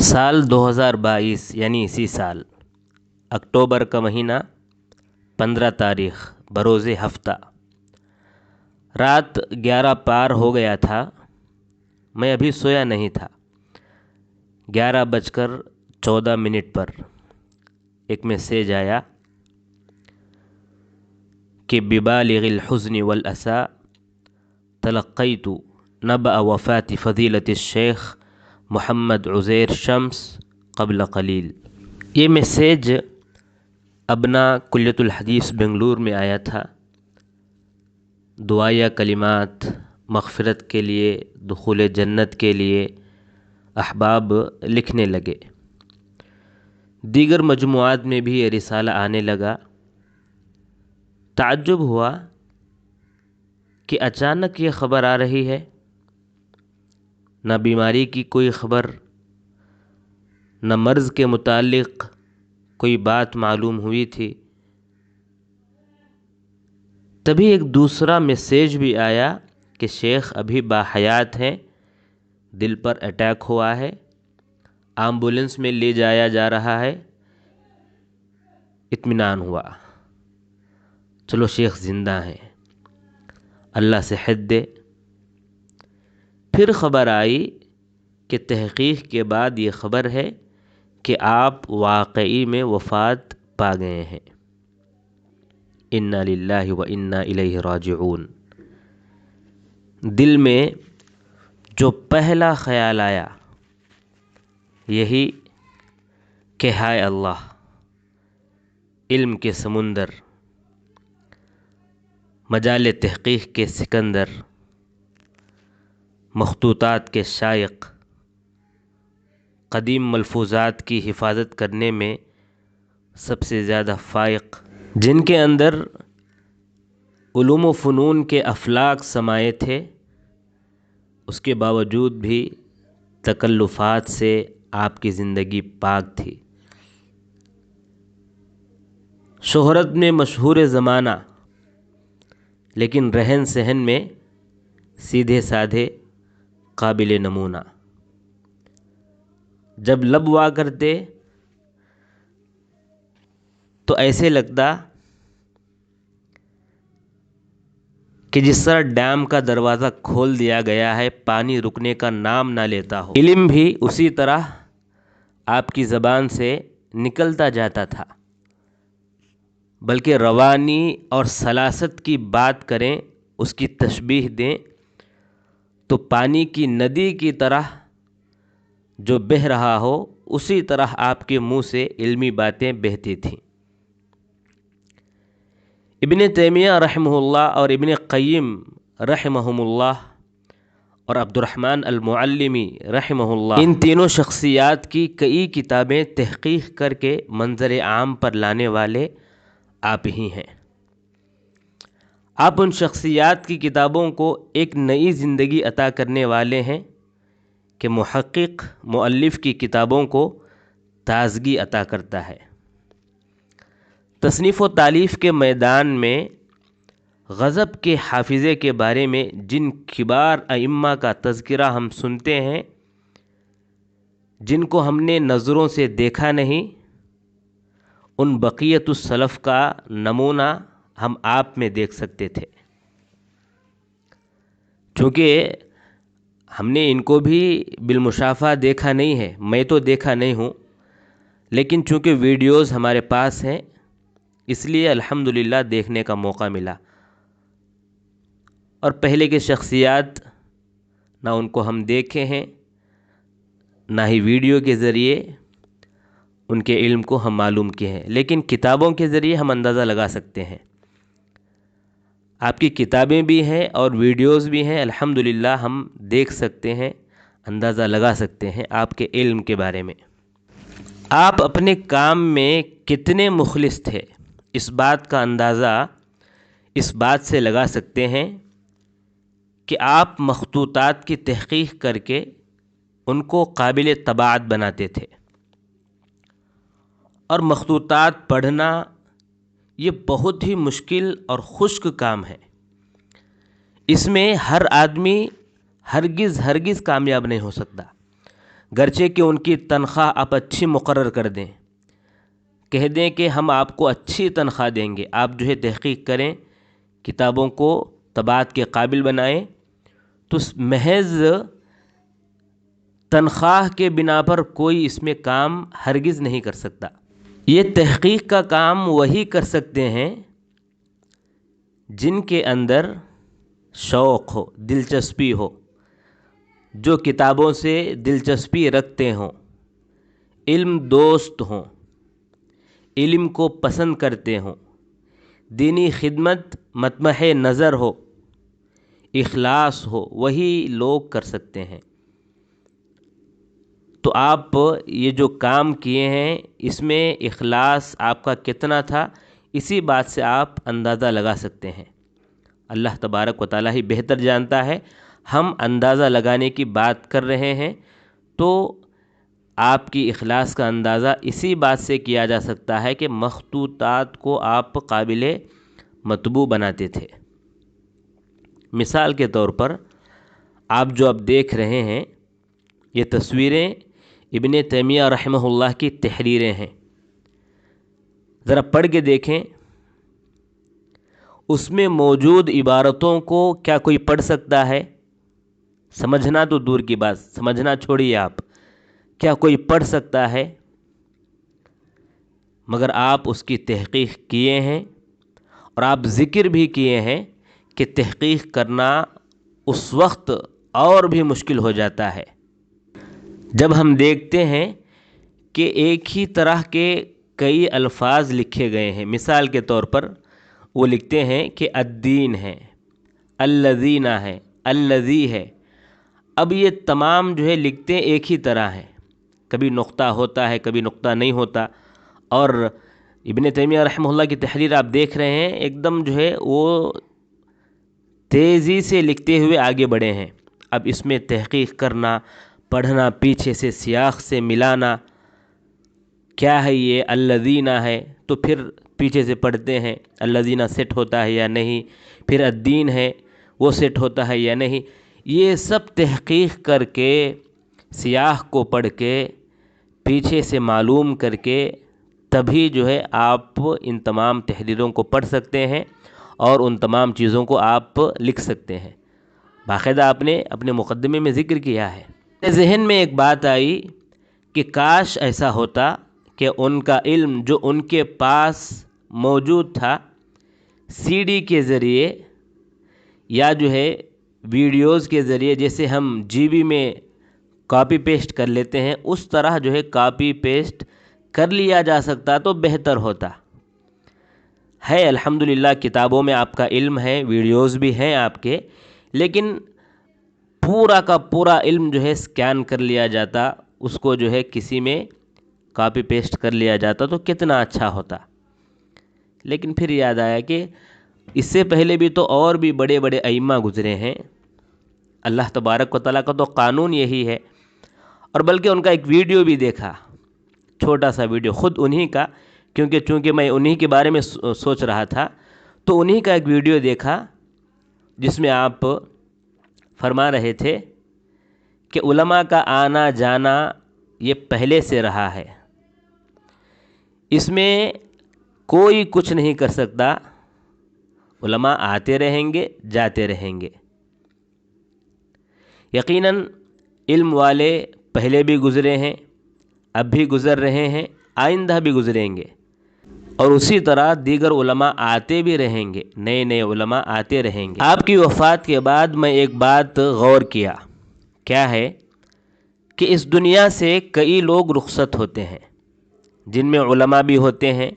سال 2022 یعنی اسی سال اکتوبر کا مہینہ 15 تاریخ بروز ہفتہ رات 11 پار ہو گیا تھا۔ میں ابھی سویا نہیں تھا۔ 11:14 پر ایک میسیج آیا کہ ببالغ الحزن والاسى تلقیت نبأ وفاة فضیلۃ الشیخ محمد عزیر شمس قبل قلیل۔ یہ میسیج ابنا کلیۃ الحدیث بنگلور میں آیا تھا۔ دعائیہ کلمات مغفرت کے لیے، دخول جنت کے لیے احباب لکھنے لگے۔ دیگر مجموعات میں بھی یہ رسالہ آنے لگا۔ تعجب ہوا کہ اچانک یہ خبر آ رہی ہے، نہ بیماری کی کوئی خبر، نہ مرض کے متعلق کوئی بات معلوم ہوئی تھی۔ تبھی ایک دوسرا میسیج بھی آیا کہ شیخ ابھی باحیات ہیں، دل پر اٹیک ہوا ہے، ایمبولینس میں لے جایا جا رہا ہے۔ اطمینان ہوا، چلو شیخ زندہ ہیں، اللہ صحت دے۔ پھر خبر آئی کہ تحقیق کے بعد یہ خبر ہے کہ آپ واقعی میں وفات پا گئے ہیں۔ انا للہ و انا الیہ راجعون۔ دل میں جو پہلا خیال آیا یہی کہ ہائے اللہ، علم کے سمندر، مجال تحقیق کے سکندر، مخطوطات کے شائق، قدیم ملفوظات کی حفاظت کرنے میں سب سے زیادہ فائق، جن کے اندر علوم و فنون کے افلاک سمائے تھے، اس کے باوجود بھی تکلفات سے آپ کی زندگی پاک تھی۔ شہرت میں مشہور زمانہ، لیکن رہن سہن میں سیدھے سادھے، قابل نمونہ۔ جب لب وا کرتے تو ایسے لگتا کہ جس طرح ڈیم کا دروازہ کھول دیا گیا ہے، پانی رکنے کا نام نہ لیتا ہو۔ علم بھی اسی طرح آپ کی زبان سے نکلتا جاتا تھا، بلکہ روانی اور سلاست کی بات کریں، اس کی تشبیہ دیں تو پانی کی ندی کی طرح جو بہہ رہا ہو، اسی طرح آپ کے منہ سے علمی باتیں بہتی تھیں۔ ابن تیمیہ رحمہ اللہ اور ابن قیم رحمہم اللہ اور عبد الرحمن المعلمی رحمہ اللہ، ان تینوں شخصیات کی کئی کتابیں تحقیق کر کے منظر عام پر لانے والے آپ ہی ہیں۔ آپ ان شخصیات کی کتابوں کو ایک نئی زندگی عطا کرنے والے ہیں کہ محقق مؤلف کی کتابوں کو تازگی عطا کرتا ہے۔ تصنیف و تالیف کے میدان میں غضب کے حافظے کے بارے میں جن کبار ائمہ کا تذکرہ ہم سنتے ہیں، جن کو ہم نے نظروں سے دیکھا نہیں، ان بقیت السلف کا نمونہ ہم آپ میں دیکھ سکتے تھے۔ چونکہ ہم نے ان کو بھی بالمشافہہ دیکھا نہیں ہے، میں تو دیکھا نہیں ہوں، لیکن چونکہ ویڈیوز ہمارے پاس ہیں، اس لیے الحمدللہ دیکھنے کا موقع ملا۔ اور پہلے کے شخصیات نہ ان کو ہم دیکھے ہیں، نہ ہی ویڈیو کے ذریعے ان کے علم کو ہم معلوم کیے ہیں، لیکن کتابوں کے ذریعے ہم اندازہ لگا سکتے ہیں۔ آپ کی کتابیں بھی ہیں اور ویڈیوز بھی ہیں، الحمدللہ ہم دیکھ سکتے ہیں، اندازہ لگا سکتے ہیں آپ کے علم کے بارے میں۔ آپ اپنے کام میں کتنے مخلص تھے، اس بات کا اندازہ اس بات سے لگا سکتے ہیں کہ آپ مخطوطات کی تحقیق کر کے ان کو قابل طباعت بناتے تھے۔ اور مخطوطات پڑھنا یہ بہت ہی مشکل اور خشک کام ہے۔ اس میں ہر آدمی ہرگز کامیاب نہیں ہو سکتا۔ گرچہ کہ ان کی تنخواہ آپ اچھی مقرر کر دیں، کہہ دیں کہ ہم آپ کو اچھی تنخواہ دیں گے، آپ جو ہے تحقیق کریں، کتابوں کو طباعت کے قابل بنائیں، تو محض تنخواہ کے بنا پر کوئی اس میں کام ہرگز نہیں کر سکتا۔ یہ تحقیق کا کام وہی کر سکتے ہیں جن کے اندر شوق ہو، دلچسپی ہو، جو کتابوں سے دلچسپی رکھتے ہوں، علم دوست ہوں، علم کو پسند کرتے ہوں، دینی خدمت مطمح نظر ہو، اخلاص ہو، وہی لوگ کر سکتے ہیں۔ تو آپ یہ جو کام کیے ہیں اس میں اخلاص آپ کا کتنا تھا، اسی بات سے آپ اندازہ لگا سکتے ہیں۔ اللہ تبارک و تعالیٰ ہی بہتر جانتا ہے، ہم اندازہ لگانے کی بات کر رہے ہیں، تو آپ کی اخلاص کا اندازہ اسی بات سے کیا جا سکتا ہے کہ مخطوطات کو آپ قابل مطبوع بناتے تھے۔ مثال کے طور پر آپ جو اب دیکھ رہے ہیں یہ تصویریں ابن تیمیہ رحمہ اللہ کی تحریریں ہیں، ذرا پڑھ کے دیکھیں، اس میں موجود عبارتوں کو کیا کوئی پڑھ سکتا ہے؟ سمجھنا تو دور کی بات، سمجھنا چھوڑیے آپ، کیا کوئی پڑھ سکتا ہے؟ مگر آپ اس کی تحقیق کیے ہیں، اور آپ ذکر بھی کیے ہیں کہ تحقیق کرنا اس وقت اور بھی مشکل ہو جاتا ہے جب ہم دیکھتے ہیں کہ ایک ہی طرح کے کئی الفاظ لکھے گئے ہیں۔ مثال کے طور پر وہ لکھتے ہیں کہ الدین ہے، الذین ہے، الذی ہے۔ اب یہ تمام جو ہے لکھتے ہیں ایک ہی طرح ہیں، کبھی نقطہ ہوتا ہے، کبھی نقطہ نہیں ہوتا، اور ابن تیمیہ رحمہ اللہ کی تحریر آپ دیکھ رہے ہیں ایک دم جو ہے وہ تیزی سے لکھتے ہوئے آگے بڑھے ہیں۔ اب اس میں تحقیق کرنا، پڑھنا، پیچھے سے سیاق سے ملانا، کیا ہے یہ الذین ہے تو پھر پیچھے سے پڑھتے ہیں الذین سیٹ ہوتا ہے یا نہیں، پھر الدین ہے وہ سیٹ ہوتا ہے یا نہیں، یہ سب تحقیق کر کے، سیاق کو پڑھ کے، پیچھے سے معلوم کر کے، تبھی جو ہے آپ ان تمام تحریروں کو پڑھ سکتے ہیں اور ان تمام چیزوں کو آپ لکھ سکتے ہیں۔ باقاعدہ آپ نے اپنے مقدمے میں ذکر کیا ہے۔ میرے ذہن میں ایک بات آئی کہ کاش ایسا ہوتا کہ ان کا علم جو ان کے پاس موجود تھا، سی ڈی کے ذریعے یا جو ہے ویڈیوز کے ذریعے، جیسے ہم جی بی میں کاپی پیسٹ کر لیتے ہیں، اس طرح جو ہے کاپی پیسٹ کر لیا جا سکتا تو بہتر ہوتا ہے۔ الحمدللہ کتابوں میں آپ کا علم ہے، ویڈیوز بھی ہیں آپ کے، لیکن پورا کا پورا علم جو ہے سکین کر لیا جاتا، اس کو جو ہے کسی میں کاپی پیسٹ کر لیا جاتا تو کتنا اچھا ہوتا۔ لیکن پھر یاد آیا کہ اس سے پہلے بھی تو اور بھی بڑے بڑے ائمہ گزرے ہیں، اللہ تبارک و تعالیٰ کا تو قانون یہی ہے۔ اور بلکہ ان کا ایک ویڈیو بھی دیکھا، چھوٹا سا ویڈیو خود انہی کا، چونکہ میں انہی کے بارے میں سوچ رہا تھا، تو انہی کا ایک ویڈیو دیکھا جس میں آپ فرما رہے تھے کہ علماء کا آنا جانا یہ پہلے سے رہا ہے، اس میں کوئی کچھ نہیں کر سکتا، علماء آتے رہیں گے، جاتے رہیں گے۔ یقیناً علم والے پہلے بھی گزرے ہیں، اب بھی گزر رہے ہیں، آئندہ بھی گزریں گے، اور اسی طرح دیگر علماء آتے بھی رہیں گے، نئے نئے علماء آتے رہیں گے۔ آپ کی وفات کے بعد میں ایک بات غور کیا، کیا ہے کہ اس دنیا سے کئی لوگ رخصت ہوتے ہیں، جن میں علماء بھی ہوتے ہیں،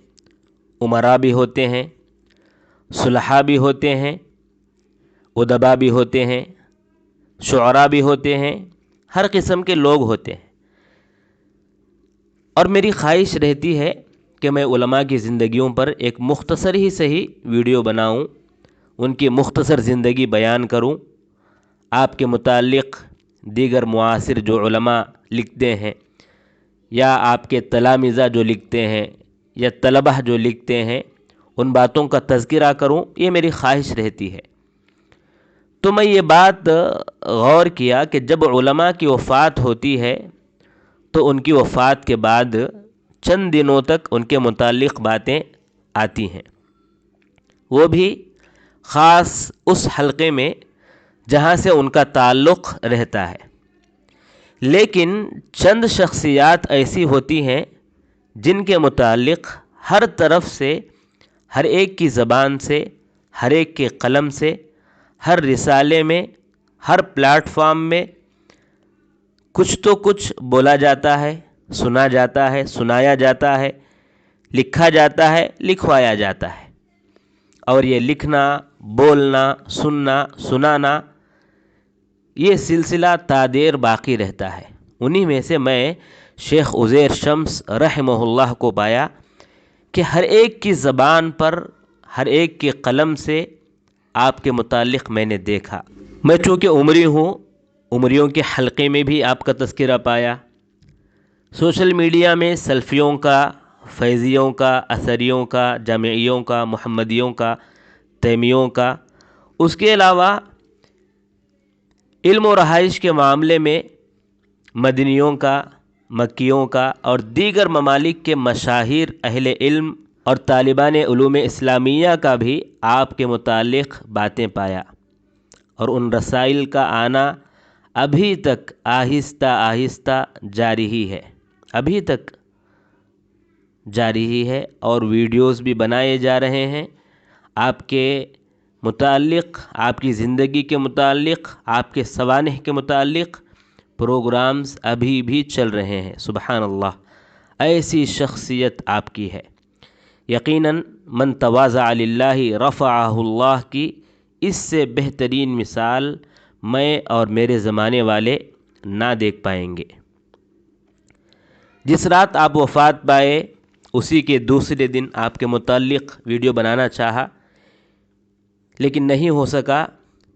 امراء بھی ہوتے ہیں، صلحاء بھی ہوتے ہیں، ادباء بھی ہوتے ہیں، شعراء بھی ہوتے ہیں، ہر قسم کے لوگ ہوتے ہیں۔ اور میری خواہش رہتی ہے کہ میں علماء کی زندگیوں پر ایک مختصر ہی صحیح ویڈیو بناؤں، ان کی مختصر زندگی بیان کروں، آپ کے متعلق دیگر معاصر جو علماء لکھتے ہیں، یا آپ کے تلامذہ جو لکھتے ہیں، یا طلبہ جو لکھتے ہیں، ان باتوں کا تذکرہ کروں، یہ میری خواہش رہتی ہے۔ تو میں یہ بات غور کیا کہ جب علماء کی وفات ہوتی ہے تو ان کی وفات کے بعد چند دنوں تک ان کے متعلق باتیں آتی ہیں، وہ بھی خاص اس حلقے میں جہاں سے ان کا تعلق رہتا ہے۔ لیکن چند شخصیات ایسی ہوتی ہیں جن کے متعلق ہر طرف سے، ہر ایک کی زبان سے، ہر ایک کے قلم سے، ہر رسالے میں، ہر پلیٹ فارم میں کچھ تو کچھ بولا جاتا ہے، سنا جاتا ہے، سنایا جاتا ہے، لکھا جاتا ہے، لکھوایا جاتا ہے، اور یہ لکھنا، بولنا، سننا، سنانا، یہ سلسلہ تا دیر باقی رہتا ہے۔ انہی میں سے میں شیخ عزیر شمس رحمہ اللہ کو پایا کہ ہر ایک کی زبان پر، ہر ایک کے قلم سے آپ کے متعلق میں نے دیکھا۔ میں چونکہ عمری ہوں، عمریوں کے حلقے میں بھی آپ کا تذکرہ پایا، سوشل میڈیا میں سلفیوں کا، فیضیوں کا، اثریوں کا، جامعیوں کا، محمدیوں کا، تیمیوں کا، اس کے علاوہ علم و رہائش کے معاملے میں مدنیوں کا، مکیوں کا اور دیگر ممالک کے مشاہیر اہل علم اور طالبان علوم اسلامیہ کا بھی آپ کے متعلق باتیں پایا، اور ان رسائل کا آنا ابھی تک آہستہ آہستہ جاری ہی ہے، ابھی تک جاری ہی ہے، اور ویڈیوز بھی بنائے جا رہے ہیں آپ کے متعلق، آپ کی زندگی کے متعلق، آپ کے سوانح کے متعلق پروگرامز ابھی بھی چل رہے ہیں۔ سبحان اللہ، ایسی شخصیت آپ کی ہے۔ یقیناً من تواضع للہ رفعہ اللہ کی اس سے بہترین مثال میں اور میرے زمانے والے نہ دیکھ پائیں گے۔ جس رات آپ وفات پائے اسی کے دوسرے دن آپ کے متعلق ویڈیو بنانا چاہا، لیکن نہیں ہو سکا۔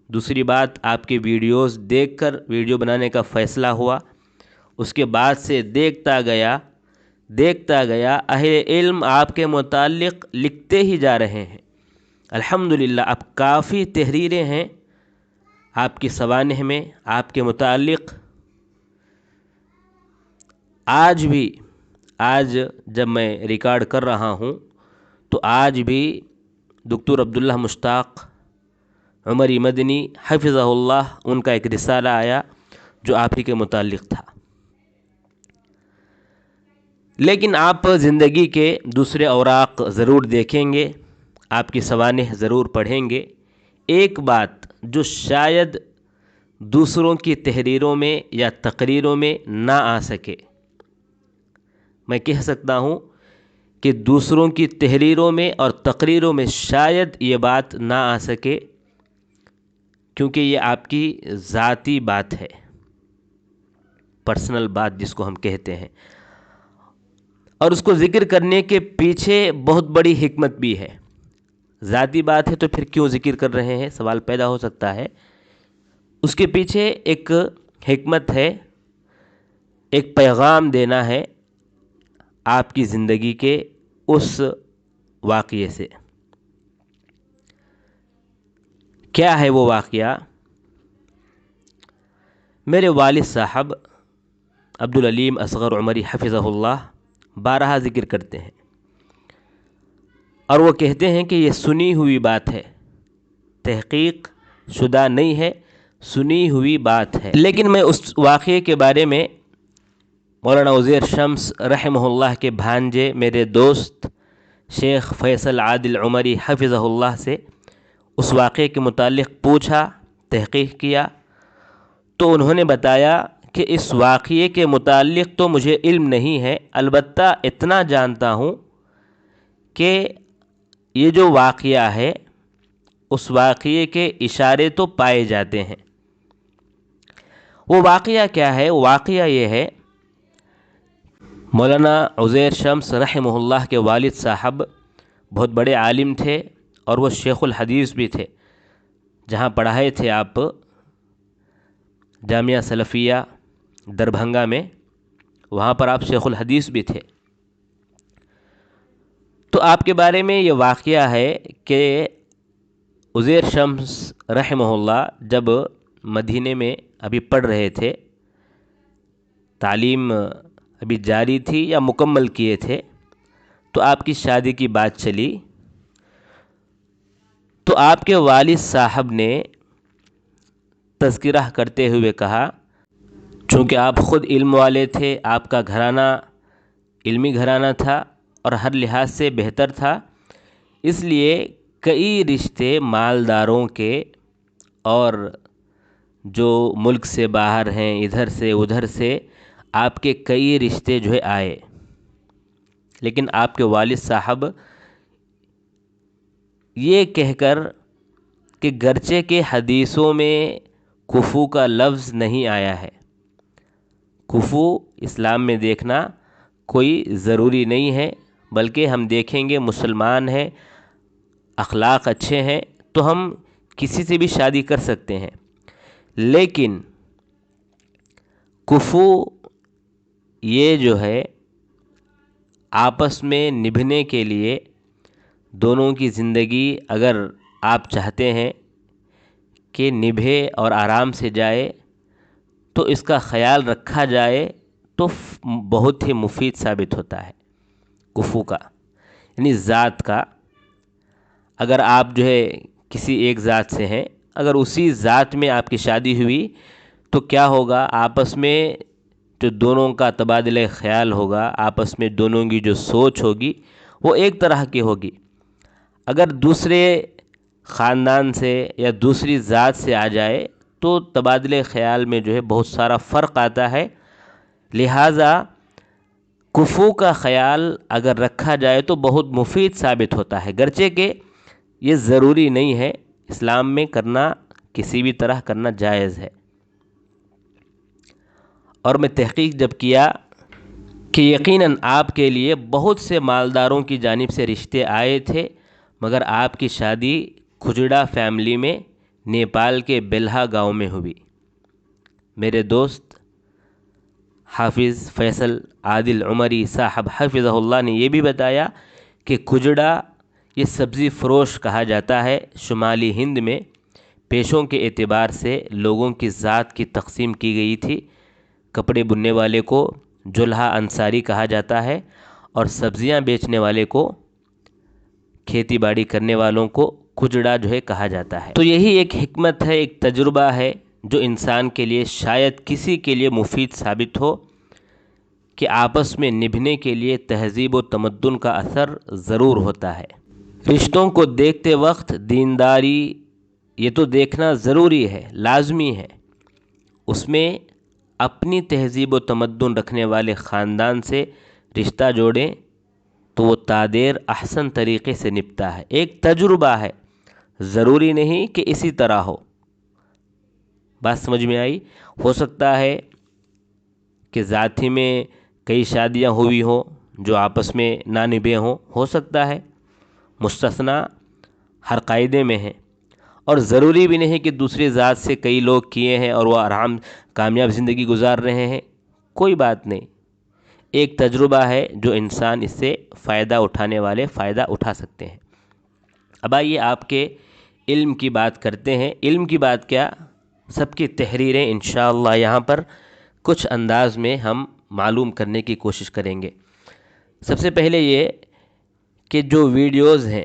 دوسری بات، آپ کے ویڈیوز دیکھ کر ویڈیو بنانے کا فیصلہ ہوا، اس کے بعد سے دیکھتا گیا اہل علم آپ کے متعلق لکھتے ہی جا رہے ہیں۔ الحمدللہ اب کافی تحریریں ہیں آپ کی سوانح میں آپ کے متعلق۔ آج جب میں ریکارڈ کر رہا ہوں تو آج بھی دکتور عبداللہ مشتاق عمری مدنی حفظہ اللہ، ان کا ایک رسالہ آیا جو آپ ہی کے متعلق تھا۔ لیکن آپ زندگی کے دوسرے اوراق ضرور دیکھیں گے، آپ کی سوانح ضرور پڑھیں گے۔ ایک بات جو شاید دوسروں کی تحریروں میں یا تقریروں میں نہ آ سکے، میں کہہ سکتا ہوں کہ دوسروں کی تحریروں میں اور تقریروں میں شاید یہ بات نہ آ سکے، کیونکہ یہ آپ کی ذاتی بات ہے، پرسنل بات جس کو ہم کہتے ہیں، اور اس کو ذکر کرنے کے پیچھے بہت بڑی حکمت بھی ہے۔ ذاتی بات ہے تو پھر کیوں ذکر کر رہے ہیں، سوال پیدا ہو سکتا ہے۔ اس کے پیچھے ایک حکمت ہے، ایک پیغام دینا ہے آپ کی زندگی کے اس واقعے سے۔ کیا ہے وہ واقعہ؟ میرے والد صاحب عبدالعلیم اصغر عمری حفظہ اللہ بارہا ذکر کرتے ہیں، اور وہ کہتے ہیں کہ یہ سنی ہوئی بات ہے، تحقیق شدہ نہیں ہے، سنی ہوئی بات ہے۔ لیکن میں اس واقعے کے بارے میں مولانا عزیر شمس رحمہ اللہ کے بھانجے میرے دوست شیخ فیصل عادل عمری حفظہ اللہ سے اس واقعے کے متعلق پوچھا، تحقیق کیا، تو انہوں نے بتایا کہ اس واقعے کے متعلق تو مجھے علم نہیں ہے، البتہ اتنا جانتا ہوں کہ یہ جو واقعہ ہے اس واقعے کے اشارے تو پائے جاتے ہیں۔ وہ واقعہ کیا ہے؟ واقعہ یہ ہے، مولانا عزیر شمس رحمہ اللہ کے والد صاحب بہت بڑے عالم تھے، اور وہ شیخ الحدیث بھی تھے۔ جہاں پڑھائے تھے آپ جامعہ سلفیہ دربھنگا میں، وہاں پر آپ شیخ الحدیث بھی تھے۔ تو آپ کے بارے میں یہ واقعہ ہے کہ عزیر شمس رحمہ اللہ جب مدینے میں ابھی پڑھ رہے تھے، تعلیم ابھی جاری تھی یا مکمل کیے تھے تو آپ کی شادی کی بات چلی، تو آپ کے والد صاحب نے تذکرہ کرتے ہوئے کہا، چونکہ آپ خود علم والے تھے، آپ کا گھرانہ علمی گھرانہ تھا اور ہر لحاظ سے بہتر تھا، اس لیے کئی رشتے مالداروں کے اور جو ملک سے باہر ہیں، ادھر سے ادھر سے آپ کے کئی رشتے جو ہے آئے، لیکن آپ کے والد صاحب یہ کہہ کر کہ گرچہ کے حدیثوں میں کفو کا لفظ نہیں آیا ہے، کفو اسلام میں دیکھنا کوئی ضروری نہیں ہے، بلکہ ہم دیکھیں گے مسلمان ہیں، اخلاق اچھے ہیں تو ہم کسی سے بھی شادی کر سکتے ہیں، لیکن کفو یہ جو ہے آپس میں نبھنے کے لیے، دونوں کی زندگی اگر آپ چاہتے ہیں کہ نبھے اور آرام سے جائے تو اس کا خیال رکھا جائے تو بہت ہی مفید ثابت ہوتا ہے کفو کا، یعنی ذات کا۔ اگر آپ جو ہے کسی ایک ذات سے ہیں، اگر اسی ذات میں آپ کی شادی ہوئی تو کیا ہوگا، آپس میں جو دونوں کا تبادلہ خیال ہوگا، آپس میں دونوں کی جو سوچ ہوگی وہ ایک طرح کی ہوگی۔ اگر دوسرے خاندان سے یا دوسری ذات سے آ جائے تو تبادلہ خیال میں جو ہے بہت سارا فرق آتا ہے، لہٰذا کفو کا خیال اگر رکھا جائے تو بہت مفید ثابت ہوتا ہے، گرچہ کہ یہ ضروری نہیں ہے، اسلام میں کرنا کسی بھی طرح کرنا جائز ہے۔ اور میں تحقیق جب کیا کہ یقیناً آپ کے لیے بہت سے مالداروں کی جانب سے رشتے آئے تھے، مگر آپ کی شادی کھجڑا فیملی میں نیپال کے بلہا گاؤں میں ہوئی۔ میرے دوست حافظ فیصل عادل عمری صاحب حفظہ اللہ نے یہ بھی بتایا کہ کھجڑا یہ سبزی فروش کہا جاتا ہے، شمالی ہند میں پیشوں کے اعتبار سے لوگوں کی ذات کی تقسیم کی گئی تھی، کپڑے بننے والے کو جلہا انصاری کہا جاتا ہے اور سبزیاں بیچنے والے کو، کھیتی باڑی کرنے والوں کو کھجڑا جو ہے کہا جاتا ہے۔ تو یہی ایک حکمت ہے، ایک تجربہ ہے جو انسان کے لیے شاید کسی کے لیے مفید ثابت ہو کہ آپس میں نبھنے کے لیے تہذیب و تمدن کا اثر ضرور ہوتا ہے۔ رشتوں کو دیکھتے وقت دینداری یہ تو دیکھنا ضروری ہے، لازمی ہے، اس میں اپنی تہذیب و تمدن رکھنے والے خاندان سے رشتہ جوڑیں تو وہ تادیر احسن طریقے سے نپتا ہے، ایک تجربہ ہے، ضروری نہیں کہ اسی طرح ہو۔ بات سمجھ میں آئی؟ ہو سکتا ہے کہ ذاتی میں کئی شادیاں ہوئی ہوں جو آپس میں نہ نبھے ہوں، ہو سکتا ہے، مستثنیٰ ہر قاعدے میں ہے، اور ضروری بھی نہیں کہ دوسری ذات سے کئی لوگ کیے ہیں اور وہ آرام کامیاب زندگی گزار رہے ہیں، کوئی بات نہیں، ایک تجربہ ہے جو انسان اس سے فائدہ اٹھانے والے فائدہ اٹھا سکتے ہیں۔ اب آئیے آپ کے علم کی بات کرتے ہیں۔ علم کی بات کیا، سب کی تحریریں انشاءاللہ یہاں پر کچھ انداز میں ہم معلوم کرنے کی کوشش کریں گے۔ سب سے پہلے یہ کہ جو ویڈیوز ہیں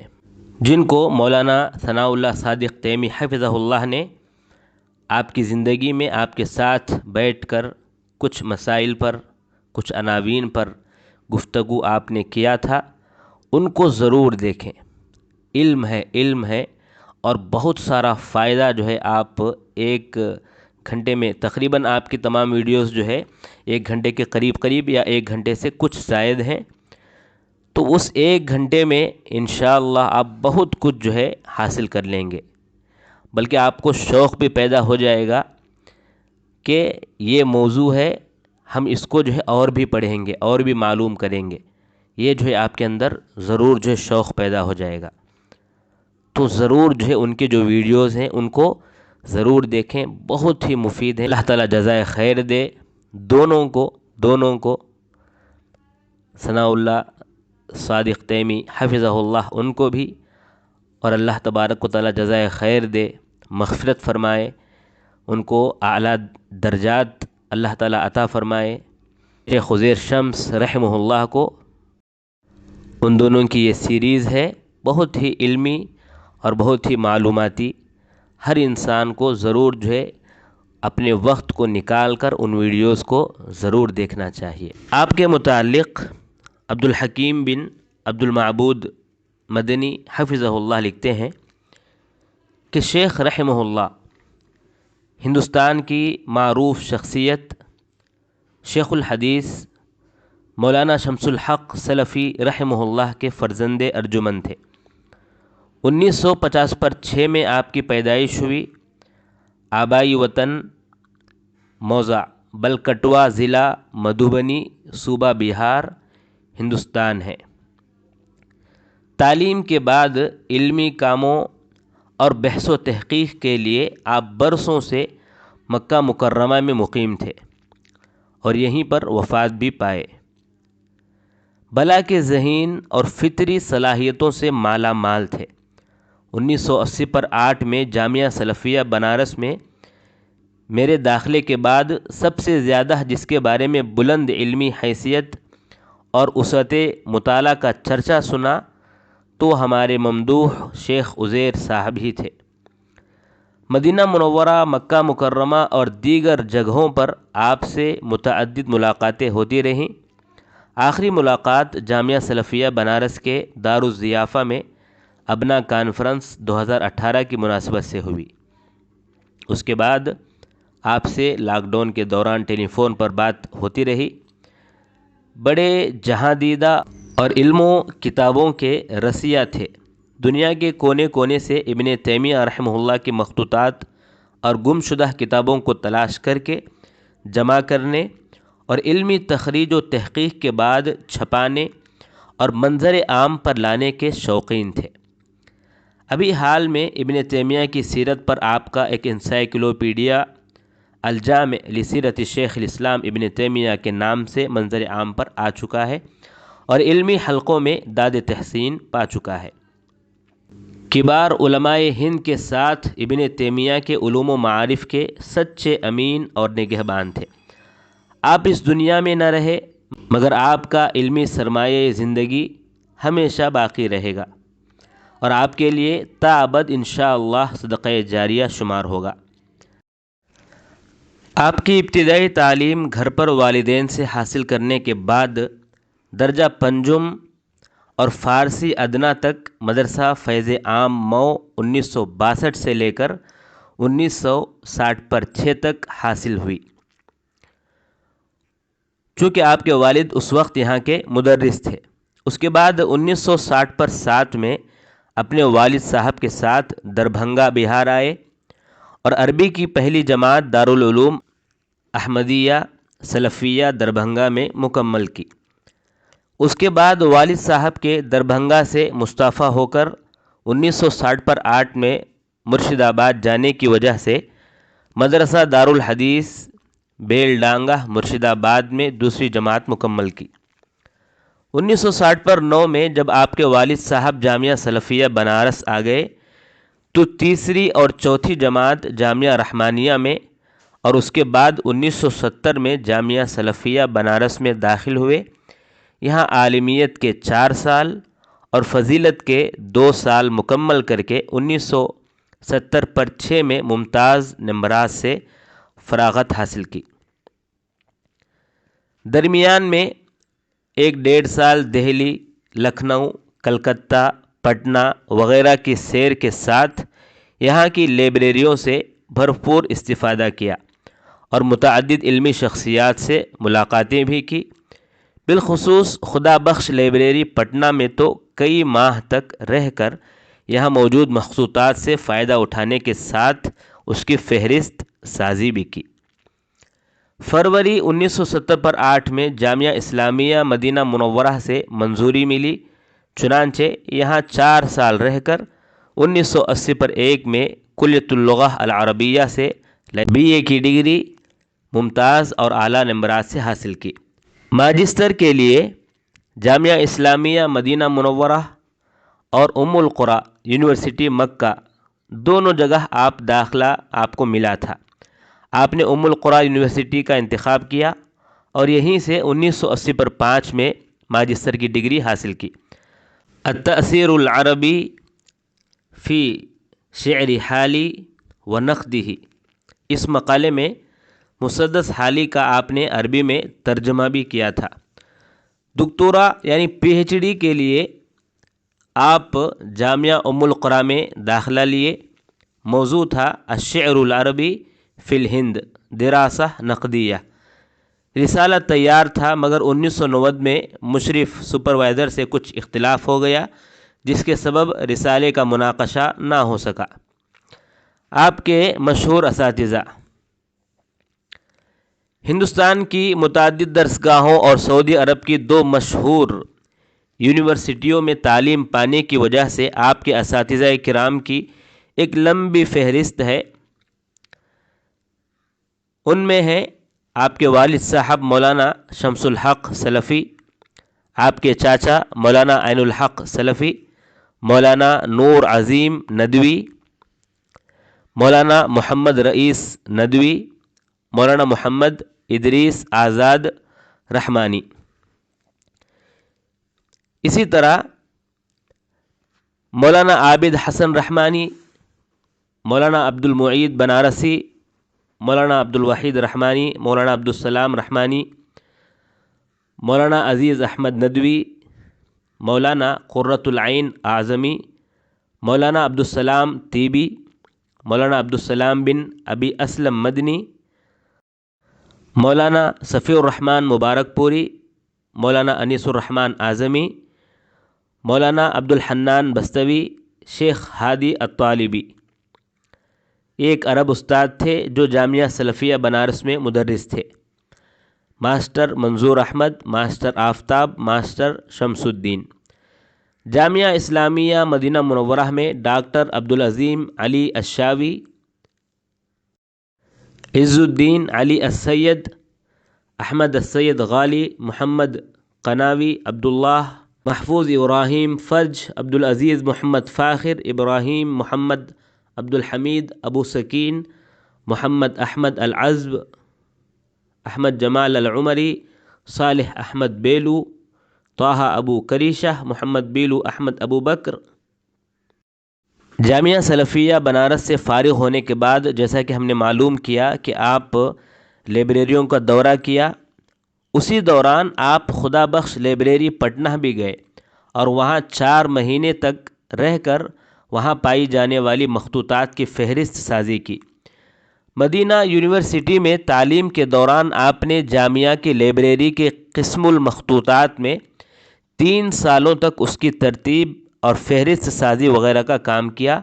جن کو مولانا ثناء اللہ صادق تیمی حفظہ اللہ نے آپ کی زندگی میں آپ کے ساتھ بیٹھ کر کچھ مسائل پر، کچھ عناوین پر گفتگو آپ نے کیا تھا، ان کو ضرور دیکھیں۔ علم ہے اور بہت سارا فائدہ جو ہے آپ ایک گھنٹے میں، تقریباً آپ کی تمام ویڈیوز جو ہے 1 گھنٹے کے قریب یا 1 گھنٹے سے کچھ زائد ہیں، تو اس 1 گھنٹے میں انشاءاللہ آپ بہت کچھ جو ہے حاصل کر لیں گے، بلکہ آپ کو شوق بھی پیدا ہو جائے گا کہ یہ موضوع ہے، ہم اس کو جو ہے اور بھی پڑھیں گے اور بھی معلوم کریں گے، یہ جو ہے آپ کے اندر ضرور جو ہے شوق پیدا ہو جائے گا۔ تو ضرور جو ہے ان کے جو ویڈیوز ہیں ان کو ضرور دیکھیں، بہت ہی مفید ہیں۔ اللہ تعالیٰ جزائے خیر دے دونوں کو، ثناء اللہ صادق تیمی حفظہ اللہ ان کو بھی، اور اللہ تبارک و تعالیٰ جزائے خیر دے، مغفرت فرمائے، ان کو اعلیٰ درجات اللہ تعالیٰ عطا فرمائے۔ شیخ عزیر شمس رحمہ اللہ کو، ان دونوں کی یہ سیریز ہے، بہت ہی علمی اور بہت ہی معلوماتی. ہر انسان کو ضرور جو ہے اپنے وقت کو نکال کر ان ویڈیوز کو ضرور دیکھنا چاہیے. آپ کے متعلق عبدالحکیم بن عبدالمعبود مدنی حفظہ اللہ لکھتے ہیں کہ شیخ رحمہ اللہ ہندوستان کی معروف شخصیت شیخ الحدیث مولانا شمس الحق سلفی رحمہ اللہ کے فرزند ارجمند تھے. 1950 میں آپ کی پیدائش ہوئی. آبائی وطن موضع بلکٹوا، ضلع مدھوبنی، صوبہ بہار، ہندوستان ہے. تعلیم کے بعد علمی کاموں اور بحث و تحقیق کے لیے آپ برسوں سے مکہ مکرمہ میں مقیم تھے اور یہیں پر وفات بھی پائے. بلا کے ذہین اور فطری صلاحیتوں سے مالا مال تھے. 1980 میں جامعہ سلفیہ بنارس میں میرے داخلے کے بعد سب سے زیادہ جس کے بارے میں بلند علمی حیثیت اور وسعت مطالعہ کا چرچا سنا تو ہمارے ممدوح شیخ عزیر صاحب ہی تھے. مدینہ منورہ، مکہ مکرمہ اور دیگر جگہوں پر آپ سے متعدد ملاقاتیں ہوتی رہیں. آخری ملاقات جامعہ سلفیہ بنارس کے دارالضیافہ میں ابنا کانفرنس 2018 کی مناسبت سے ہوئی. اس کے بعد آپ سے لاک ڈاؤن کے دوران ٹیلی فون پر بات ہوتی رہی. بڑے جہاں دیدہ اور علم و کتابوں کے رسیا تھے. دنیا کے کونے کونے سے ابن تیمیہ رحمہ اللہ کی مخطوطات اور گم شدہ کتابوں کو تلاش کر کے جمع کرنے اور علمی تخریج و تحقیق کے بعد چھپانے اور منظر عام پر لانے کے شوقین تھے. ابھی حال میں ابن تیمیہ کی سیرت پر آپ کا ایک انسائکلوپیڈیا الجامع لسیرت شیخ الاسلام ابن تیمیہ کے نام سے منظر عام پر آ چکا ہے اور علمی حلقوں میں داد تحسین پا چکا ہے. کبار علماء ہند کے ساتھ ابن تیمیہ کے علوم و معارف کے سچے امین اور نگہبان تھے. آپ اس دنیا میں نہ رہے مگر آپ کا علمی سرمایہ زندگی ہمیشہ باقی رہے گا اور آپ کے لیے تا ابد انشاءاللہ صدقہ جاریہ شمار ہوگا. آپ کی ابتدائی تعلیم گھر پر والدین سے حاصل کرنے کے بعد درجہ پنجم اور فارسی ادنا تک مدرسہ فیض عام مئو 1962 سے لے کر 1960 تک حاصل ہوئی. چونکہ آپ کے والد اس وقت یہاں کے مدرس تھے. اس کے بعد 1960 میں اپنے والد صاحب کے ساتھ دربھنگہ بہار آئے اور عربی کی پہلی جماعت دارالعلوم احمدیہ سلفیہ دربھنگہ میں مکمل کی. اس کے بعد والد صاحب کے دربھنگہ سے مستعفی ہو کر 1960 میں مرشد آباد جانے کی وجہ سے مدرسہ دارالحدیث بیل ڈانگہ مرشد آباد میں دوسری جماعت مکمل کی. 1960 میں جب آپ کے والد صاحب جامعہ سلفیہ بنارس آ گئے تو تیسری اور چوتھی جماعت جامعہ رحمانیہ میں اور اس کے بعد 1970 میں جامعہ سلفیہ بنارس میں داخل ہوئے. یہاں عالمیت کے 4 سال اور فضیلت کے 2 سال مکمل کر کے 1970 میں ممتاز نمبرات سے فراغت حاصل کی. درمیان میں 1.5 سال دہلی، لکھنؤ، کلکتہ، پٹنہ وغیرہ کی سیر کے ساتھ یہاں کی لائبریریوں سے بھرپور استفادہ کیا اور متعدد علمی شخصیات سے ملاقاتیں بھی کی. بالخصوص خدا بخش لائبریری پٹنہ میں تو کئی ماہ تک رہ کر یہاں موجود مخطوطات سے فائدہ اٹھانے کے ساتھ اس کی فہرست سازی بھی کی. فروری 1970 میں جامعہ اسلامیہ مدینہ منورہ سے منظوری ملی. چنانچہ یہاں 4 سال رہ کر 1980 میں کلیۃ اللغہ العربیہ سے بی اے کی ڈگری ممتاز اور اعلیٰ نمبرات سے حاصل کی. ماجسٹر کے لیے جامعہ اسلامیہ مدینہ منورہ اور ام القری یونیورسٹی مکہ دونوں جگہ داخلہ آپ کو ملا تھا. آپ نے ام القری یونیورسٹی کا انتخاب کیا اور یہیں سے 1980 پر 5 میں ماجسٹر کی ڈگری حاصل کی۔ التأثیر العربی فی شعر حالی و نقدہ، اس مقالے میں مسدس حالی کا آپ نے عربی میں ترجمہ بھی کیا تھا۔ دکتورا یعنی پی ایچ ڈی کے لیے آپ جامعہ ام القریٰ میں داخلہ لیے۔ موضوع تھا الشعر العربی فی الہند دراسہ نقدیہ۔ رسالہ تیار تھا مگر 1990 میں مشرف سپروائزر سے کچھ اختلاف ہو گیا، جس کے سبب رسالے کا مناقشہ نہ ہو سکا۔ آپ کے مشہور اساتذہ ہندوستان کی متعدد درسگاہوں اور سعودی عرب کی 2 مشہور یونیورسٹیوں میں تعلیم پانے کی وجہ سے آپ کے اساتذہ کرام کی ایک لمبی فہرست ہے۔ ان میں ہیں آپ کے والد صاحب مولانا شمس الحق سلفی، آپ کے چاچا مولانا عین الحق سلفی، مولانا نور عظیم ندوی، مولانا محمد رئیس ندوی، مولانا محمد ادریس آزاد رحمانی۔ اسی طرح مولانا عابد حسن رحمانی، مولانا عبد المعید بنارسی، مولانا عبد الوحید رحمانی، مولانا عبد السلام رحمانی، مولانا عزیز احمد ندوی، مولانا قرۃ العین اعظمی، مولانا عبد السلام طیبی، مولانا عبد السلام بن ابی اسلم مدنی، مولانا صفی الرحمن مبارک پوری، مولانا انیس الرحمن اعظمی، مولانا عبد الحنان بستوی، شیخ ہادی الطالبی۔ ایک عرب استاد تھے جو جامعہ سلفیہ بنارس میں مدرس تھے۔ ماسٹر منظور احمد، ماسٹر آفتاب، ماسٹر شمس الدین۔ جامعہ اسلامیہ مدینہ منورہ میں ڈاکٹر عبدالعظیم علی الشاوی، عز الدین علی السید، احمد السید غالی، محمد قناوی، عبداللہ محفوظ ابراہیم فرج، عبدالعزیز محمد فاخر، ابراہیم محمد عبدالحمید ابو سکین، محمد احمد العزب، احمد جمال العمری، صالح احمد بیلو، طه ابو کریشہ، محمد بیلو احمد ابو بکر۔ جامعہ سلفیہ بنارس سے فارغ ہونے کے بعد جیسا کہ ہم نے معلوم کیا کہ آپ لائبریریوں کا دورہ کیا، اسی دوران آپ خدا بخش لائبریری پٹنہ بھی گئے اور وہاں 4 مہینے تک رہ کر وہاں پائی جانے والی مخطوطات کی فہرست سازی کی۔ مدینہ یونیورسٹی میں تعلیم کے دوران آپ نے جامعہ کی لائبریری کے قسم المخطوطات میں 3 سالوں تک اس کی ترتیب اور فہرست سازی وغیرہ کا کام کیا۔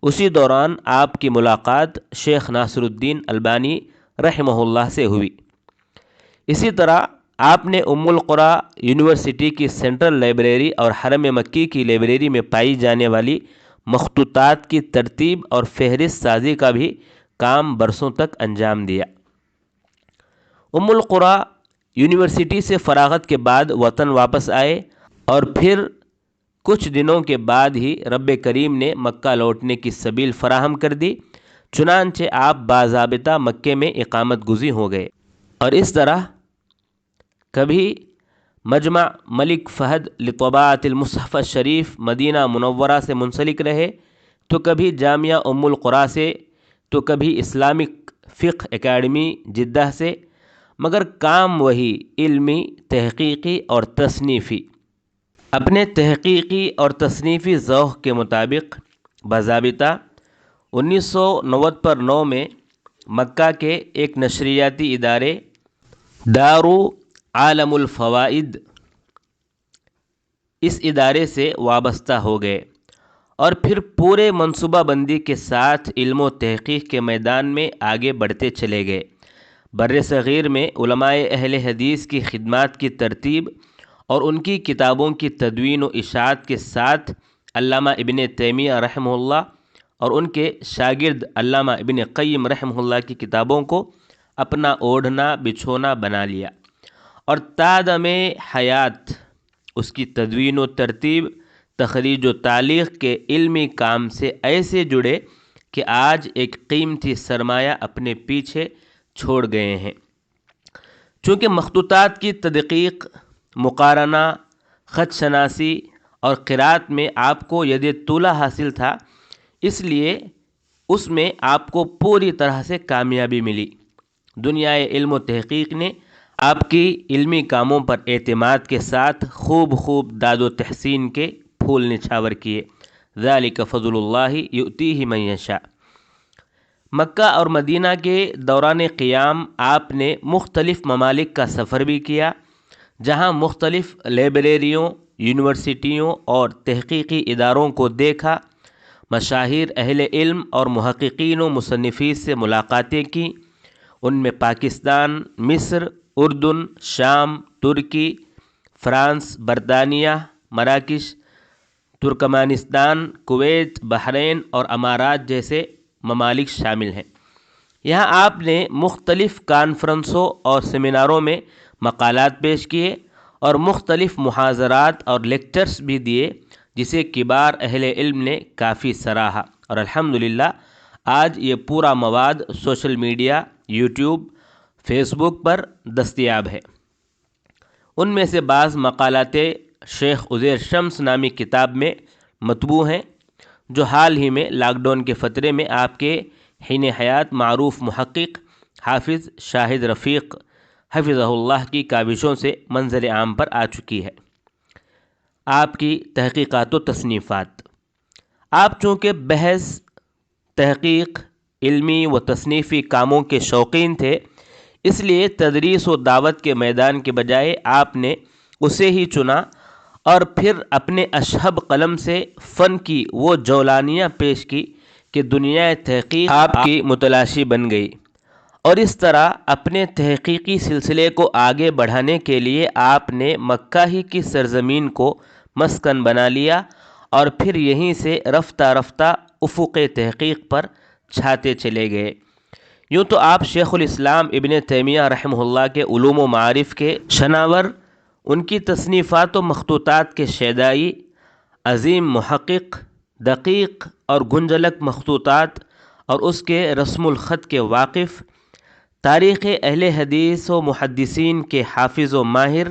اسی دوران آپ کی ملاقات شیخ ناصر الدین البانی رحمہ اللہ سے ہوئی۔ اسی طرح آپ نے ام القریٰ یونیورسٹی کی سینٹرل لائبریری اور حرم مکی کی لائبریری میں پائی جانے والی مخطوطات کی ترتیب اور فہرست سازی کا بھی کام برسوں تک انجام دیا۔ ام القریٰ یونیورسٹی سے فراغت کے بعد وطن واپس آئے اور پھر کچھ دنوں کے بعد ہی رب کریم نے مکہ لوٹنے کی سبیل فراہم کر دی، چنانچہ آپ باضابطہ مکے میں اقامت گزین ہو گئے اور اس طرح کبھی مجمع ملک فہد لطباعت المصحف الشریف مدینہ منورہ سے منسلک رہے، تو کبھی جامعہ ام القریٰ سے، تو کبھی اسلامک فقہ اکیڈمی جدہ سے، مگر کام وہی علمی، تحقیقی اور تصنیفی۔ اپنے تحقیقی اور تصنیفی ذوق کے مطابق باضابطہ 1990 پر 9 میں مکہ کے ایک نشریاتی ادارے دارو عالم الفوائد، اس ادارے سے وابستہ ہو گئے اور پھر پورے منصوبہ بندی کے ساتھ علم و تحقیق کے میدان میں آگے بڑھتے چلے گئے۔ بر صغیر میں علماء اہل حدیث کی خدمات کی ترتیب اور ان کی کتابوں کی تدوین و اشاعت کے ساتھ علامہ ابن تیمیہ رحمہ اللہ اور ان کے شاگرد علامہ ابن قیم رحمہ اللہ کی کتابوں کو اپنا اوڑھنا بچھونا بنا لیا اور تادم حیات اس کی تدوین و ترتیب، تخریج و تعلیق کے علمی کام سے ایسے جڑے کہ آج ایک قیمتی سرمایہ اپنے پیچھے چھوڑ گئے ہیں۔ چونکہ مخطوطات کی تدقیق، مقارنہ، خط شناسی اور قرأت میں آپ کو ید طولہ حاصل تھا، اس لیے اس میں آپ کو پوری طرح سے کامیابی ملی۔ دنیا علم و تحقیق نے آپ کی علمی کاموں پر اعتماد کے ساتھ خوب داد و تحسین کے پھول نچھاور کیے۔ ذالک فضل اللہ یؤتیہ من یشاء۔ مکہ اور مدینہ کے دوران قیام آپ نے مختلف ممالک کا سفر بھی کیا، جہاں مختلف لائبریریوں، یونیورسٹیوں اور تحقیقی اداروں کو دیکھا، مشاہیر اہل علم اور محققین و مصنفین سے ملاقاتیں کیں۔ ان میں پاکستان، مصر، اردن، شام، ترکی، فرانس، برطانیہ، مراکش، ترکمانستان، کویت، بحرین اور امارات جیسے ممالک شامل ہیں۔ یہاں آپ نے مختلف کانفرنسوں اور سیمیناروں میں مقالات پیش کیے اور مختلف محاضرات اور لیکچرز بھی دیے، جسے کبار اہل علم نے کافی سراہا، اور الحمدللہ آج یہ پورا مواد سوشل میڈیا، یوٹیوب، فیس بک پر دستیاب ہے۔ ان میں سے بعض مقالات شیخ عزیر شمس نامی کتاب میں مطبوع ہیں، جو حال ہی میں لاک ڈاؤن کے فترے میں آپ کے حین حیات معروف محقق حافظ شاہد رفیق حفظہ اللہ کی کاوشوں سے منظر عام پر آ چکی ہے۔ آپ کی تحقیقات و تصنیفات۔ آپ چونکہ بحث، تحقیق، علمی و تصنیفی کاموں کے شوقین تھے، اس لیے تدریس و دعوت کے میدان کے بجائے آپ نے اسے ہی چنا اور پھر اپنے اشہب قلم سے فن کی وہ جولانیاں پیش کی کہ دنیا تحقیق آپ کی متلاشی بن گئی، اور اس طرح اپنے تحقیقی سلسلے کو آگے بڑھانے کے لیے آپ نے مکہ ہی کی سرزمین کو مسکن بنا لیا، اور پھر یہیں سے رفتہ رفتہ افق تحقیق پر چھاتے چلے گئے۔ یوں تو آپ شیخ الاسلام ابن تیمیہ رحمہ اللہ کے علوم و معارف کے شناور، ان کی تصنیفات و مخطوطات کے شیدائی، عظیم محقق، دقیق اور گنجلک مخطوطات اور اس کے رسم الخط کے واقف، تاریخ اہل حدیث و محدثین کے حافظ و ماہر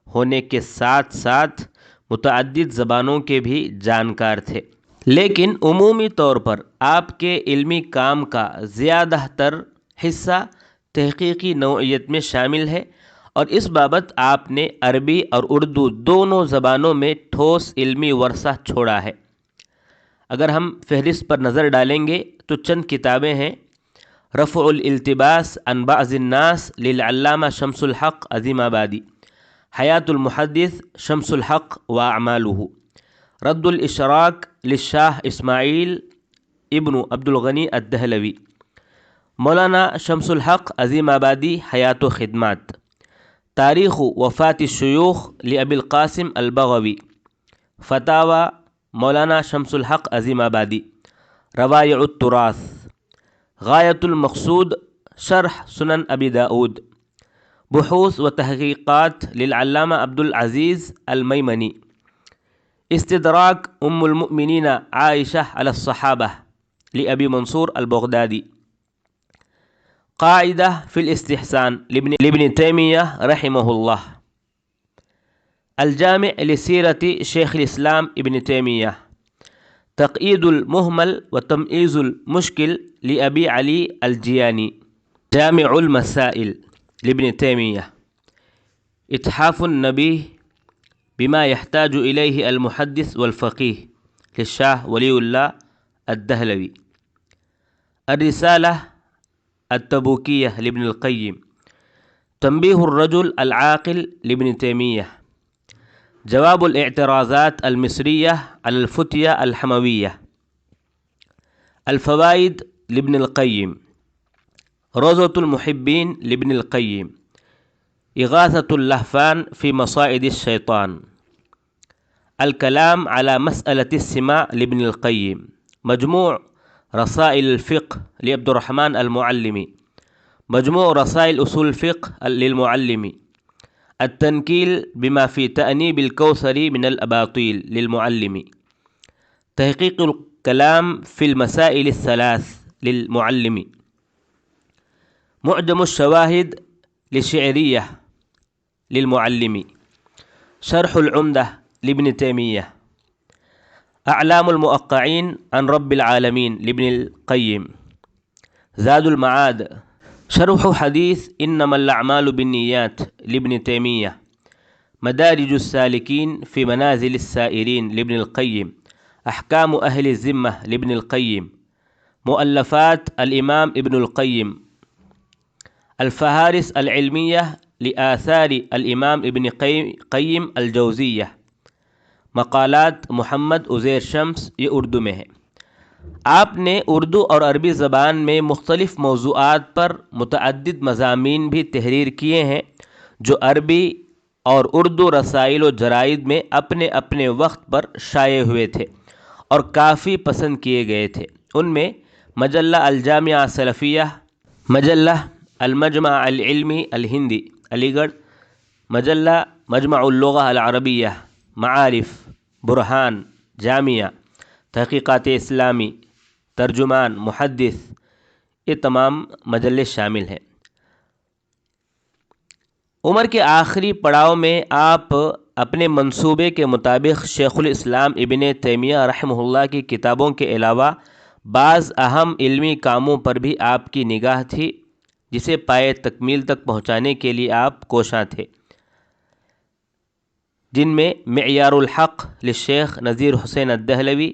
ہونے کے ساتھ ساتھ متعدد زبانوں کے بھی جانکار تھے۔ لیکن عمومی طور پر آپ کے علمی کام کا زیادہ تر حصہ تحقیقی نوعیت میں شامل ہے، اور اس بابت آپ نے عربی اور اردو دونوں زبانوں میں ٹھوس علمی ورثہ چھوڑا ہے۔ اگر ہم فہرست پر نظر ڈالیں گے تو چند کتابیں ہیں: رفع الالتباس عن بعض الناس للعلامہ شمس الحق عظیم آبادی، حیات المحدث شمس الحق واعمالہ، رد الاشراق للشاہ اسماعیل ابن عبد الغنی الدہلوی، مولانا شمس الحق عظیم آبادی حیات و خدمات، تاریخ وفات الشیوخ لابی القاسم البغوی، فتاوی مولانا شمس الحق عظیم آبادی، روائع التراث، غایۃ المقصود شرح سنن ابی داؤد، بحوث و تحقیقات للعلامہ عبد العزیز المیمنی، استدراک ام المؤمنین عائشہ علی الصحابہ لابی منصور البغدادی، قاعدہ فی الاستحسان لابن تیمیہ رحمہ اللہ، الجامع لسیرت شیخ الاسلام ابن تیمیہ، تقیید المہمل و تمئیز المشکل لابی علی الجیانی، جامع المسائل لابن تیمیہ، اتحاف النبی بما يحتاج إليه المحدث والفقيه للشاہ ولی اللہ الدہلوی، الرسالہ التبوکیہ لابن القیم، تنبیہ الرجل العاقل لابن تیمیہ، جواب الاعتراضات المصریہ علی الفتیہ الحمویہ، الفوائد لابن القیم، روضۃ المحبین لابن القیم، اغاثۃ اللہفان فی مصائد الشیطان، الکلام علی مسألۃ السماع لابن القیم، مجموع رسائل الفقہ لعبد الرحمن المعلمی، مجموع رسائل اصول الفقہ للمعلمی، التنکیل بما فی تأنیب الکوثری من الاباطیل للمعلمی، تحقیق الکلام فی المسائل الثلاث للمعلمی، معجم الشواہد للشعریہ للمعلمی، شرح العمدہ لابن تیمیہ، اعلام الموقعین عن رب العالمین لابن القیم، زاد المعاد، شرح حدیث انما الاعمال بالنیات لابن تیمیہ، مدارج السالکین فی منازل السائرین لابن القیم، احکام اہل الذمہ لابن القیم، مؤلفات الامام ابن القیم، الفہارس العلمیہ لآثار الامام ابن قیم الجوزیہ، مقالات محمد عزیر شمس، یہ اردو میں ہے۔ آپ نے اردو اور عربی زبان میں مختلف موضوعات پر متعدد مضامین بھی تحریر کیے ہیں جو عربی اور اردو رسائل و جرائد میں اپنے اپنے وقت پر شائع ہوئے تھے اور کافی پسند کیے گئے تھے۔ ان میں مجلہ الجامعہ السلفیہ، مجلہ المجمع العلمی الہندی علی گڑھ، مجلہ مجمع اللغہ العربیہ، معارف، برہان، جامعہ، تحقیقات اسلامی، ترجمان، محدث، یہ تمام مجلے شامل ہیں۔ عمر کے آخری پڑاؤ میں آپ اپنے منصوبے کے مطابق شیخ الاسلام ابن تیمیہ رحمہ اللہ کی کتابوں کے علاوہ بعض اہم علمی کاموں پر بھی آپ کی نگاہ تھی، جسے پائے تکمیل تک پہنچانے کے لیے آپ کوشاں تھے، جن میں معیار الحق للشیخ نذیر حسین الدہلوی،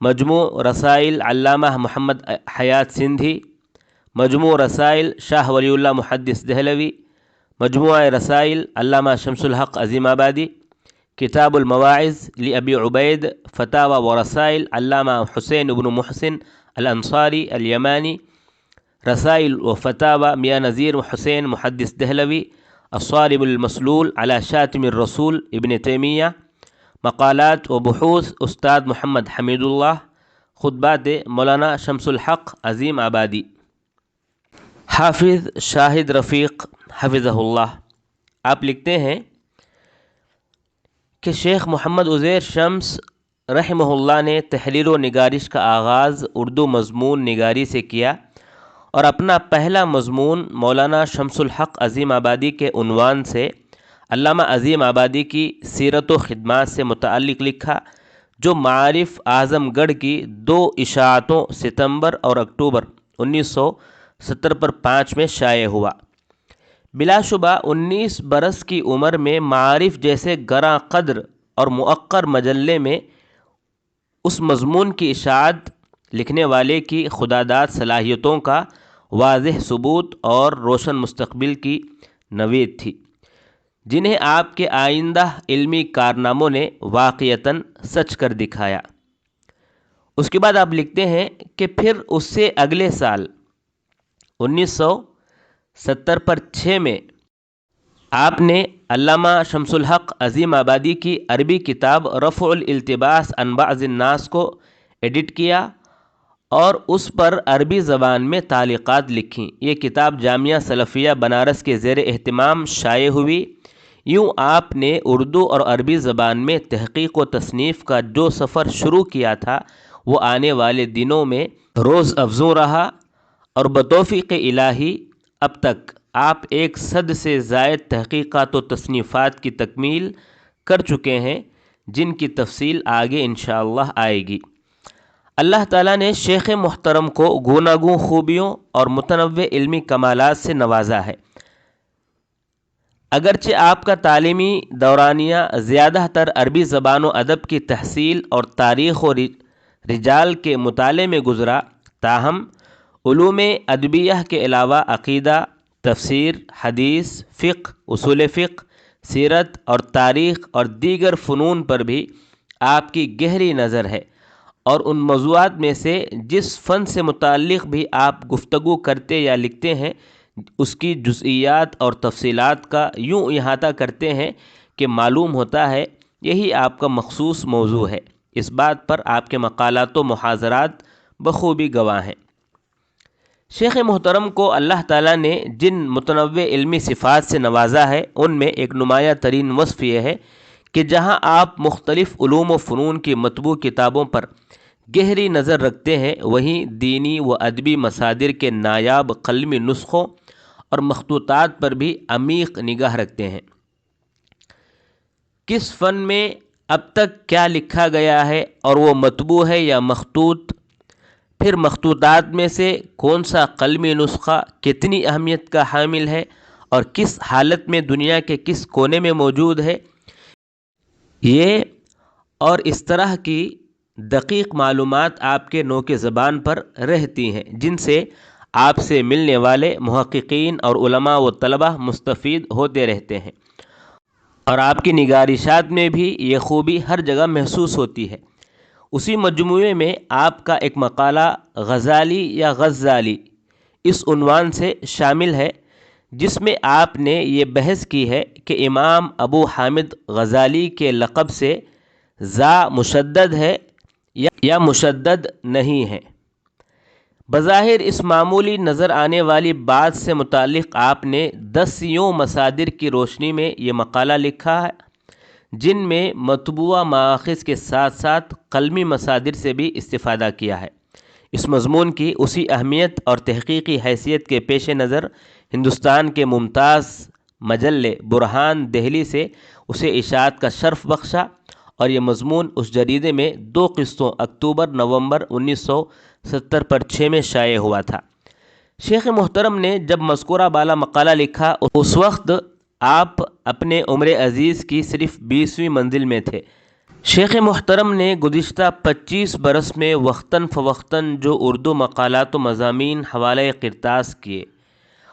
مجموع رسائل علامہ محمد حیات سندھی، مجموع رسائل شاہ ولی اللہ محدث دہلوی، مجموعہ رسائل علامہ شمس الحق عظیم آبادی، کتاب المواعظ لابی عبید، فتاوی و رسائل علامہ حسین بن محسن الانصاری الیمانی، رسائل و فتاوی میاں نذیر حسین محدث دہلوی، الصارم المسلول علی شاتم الرسول ابن تیمیہ، مقالات و بحوث استاد محمد حمید اللہ، خطبات مولانا شمس الحق عظیم آبادی، حافظ شاہد رفیق حفظہ اللہ۔ آپ لکھتے ہیں کہ شیخ محمد عزیر شمس رحمہ اللہ نے تحریر و نگارش کا آغاز اردو مضمون نگاری سے کیا اور اپنا پہلا مضمون مولانا شمس الحق عظیم آبادی کے عنوان سے علامہ عظیم آبادی کی سیرت و خدمات سے متعلق لکھا، جو معارف اعظم گڑھ کی 2 اشاعتوں ستمبر اور اکتوبر 1970 پر 5 میں شائع ہوا۔ بلا شبہ 19 برس کی عمر میں معارف جیسے گراں قدر اور موقر مجلے میں اس مضمون کی اشاعت لکھنے والے کی خداداد صلاحیتوں کا واضح ثبوت اور روشن مستقبل کی نوید تھی، جنہیں آپ کے آئندہ علمی کارناموں نے واقعتاً سچ کر دکھایا۔ اس کے بعد آپ لکھتے ہیں کہ پھر اس سے اگلے سال 1970 پر 6 میں آپ نے علامہ شمس الحق عظیم آبادی کی عربی کتاب رفع الالتباس عن بعض الناس کو ایڈٹ کیا اور اس پر عربی زبان میں تعلیقات لکھیں۔ یہ کتاب جامعہ سلفیہ بنارس کے زیر اہتمام شائع ہوئی۔ یوں آپ نے اردو اور عربی زبان میں تحقیق و تصنیف کا جو سفر شروع کیا تھا وہ آنے والے دنوں میں روز افزوں رہا، اور بتوفیق الہی اب تک آپ 100 سے زائد تحقیقات و تصنیفات کی تکمیل کر چکے ہیں، جن کی تفصیل آگے انشاءاللہ آئے گی۔ اللہ تعالیٰ نے شیخ محترم کو گوناگوں خوبیوں اور متنوع علمی کمالات سے نوازا ہے۔ اگرچہ آپ کا تعلیمی دورانیہ زیادہ تر عربی زبان و ادب کی تحصیل اور تاریخ و رجال کے مطالعے میں گزرا، تاہم علوم ادبیہ کے علاوہ عقیدہ، تفسیر، حدیث، فقہ، اصول فقہ، سیرت اور تاریخ اور دیگر فنون پر بھی آپ کی گہری نظر ہے، اور ان موضوعات میں سے جس فن سے متعلق بھی آپ گفتگو کرتے یا لکھتے ہیں، اس کی جزئیات اور تفصیلات کا یوں احاطہ کرتے ہیں کہ معلوم ہوتا ہے یہی آپ کا مخصوص موضوع ہے۔ اس بات پر آپ کے مقالات و محاضرات بخوبی گواہ ہیں۔ شیخ محترم کو اللہ تعالیٰ نے جن متنوع علمی صفات سے نوازا ہے، ان میں ایک نمایاں ترین وصف یہ ہے کہ جہاں آپ مختلف علوم و فنون کی مطبوع کتابوں پر گہری نظر رکھتے ہیں، وہیں دینی و ادبی مصادر کے نایاب قلمی نسخوں اور مخطوطات پر بھی عمیق نگاہ رکھتے ہیں۔ کس فن میں اب تک کیا لکھا گیا ہے اور وہ مطبوع ہے یا مخطوط، پھر مخطوطات میں سے کون سا قلمی نسخہ کتنی اہمیت کا حامل ہے اور کس حالت میں دنیا کے کس کونے میں موجود ہے، یہ اور اس طرح کی دقیق معلومات آپ کے نوک زبان پر رہتی ہیں، جن سے آپ سے ملنے والے محققین اور علماء و طلبہ مستفید ہوتے رہتے ہیں، اور آپ کی نگارشات میں بھی یہ خوبی ہر جگہ محسوس ہوتی ہے۔ اسی مجموعے میں آپ کا ایک مقالہ غزالی یا غزالی اس عنوان سے شامل ہے، جس میں آپ نے یہ بحث کی ہے کہ امام ابو حامد غزالی کے لقب سے زا مشدد ہے یا مشدد نہیں ہے۔ بظاہر اس معمولی نظر آنے والی بات سے متعلق آپ نے 10 یوں مصادر کی روشنی میں یہ مقالہ لکھا ہے، جن میں مطبوعہ مآخذ کے ساتھ ساتھ قلمی مصادر سے بھی استفادہ کیا ہے۔ اس مضمون کی اسی اہمیت اور تحقیقی حیثیت کے پیش نظر ہندوستان کے ممتاز مجلے برہان دہلی سے اسے اشاعت کا شرف بخشا، اور یہ مضمون اس جریدے میں 2 قسطوں اکتوبر نومبر 1970 پر 6 میں شائع ہوا تھا۔ شیخ محترم نے جب مذکورہ بالا مقالہ لکھا، اس وقت آپ اپنے عمر عزیز کی صرف 20ویں منزل میں تھے۔ شیخ محترم نے گزشتہ 25 برس میں وقتاً فوقتاً جو اردو مقالات و مضامین حوالہ کرتاس کیے،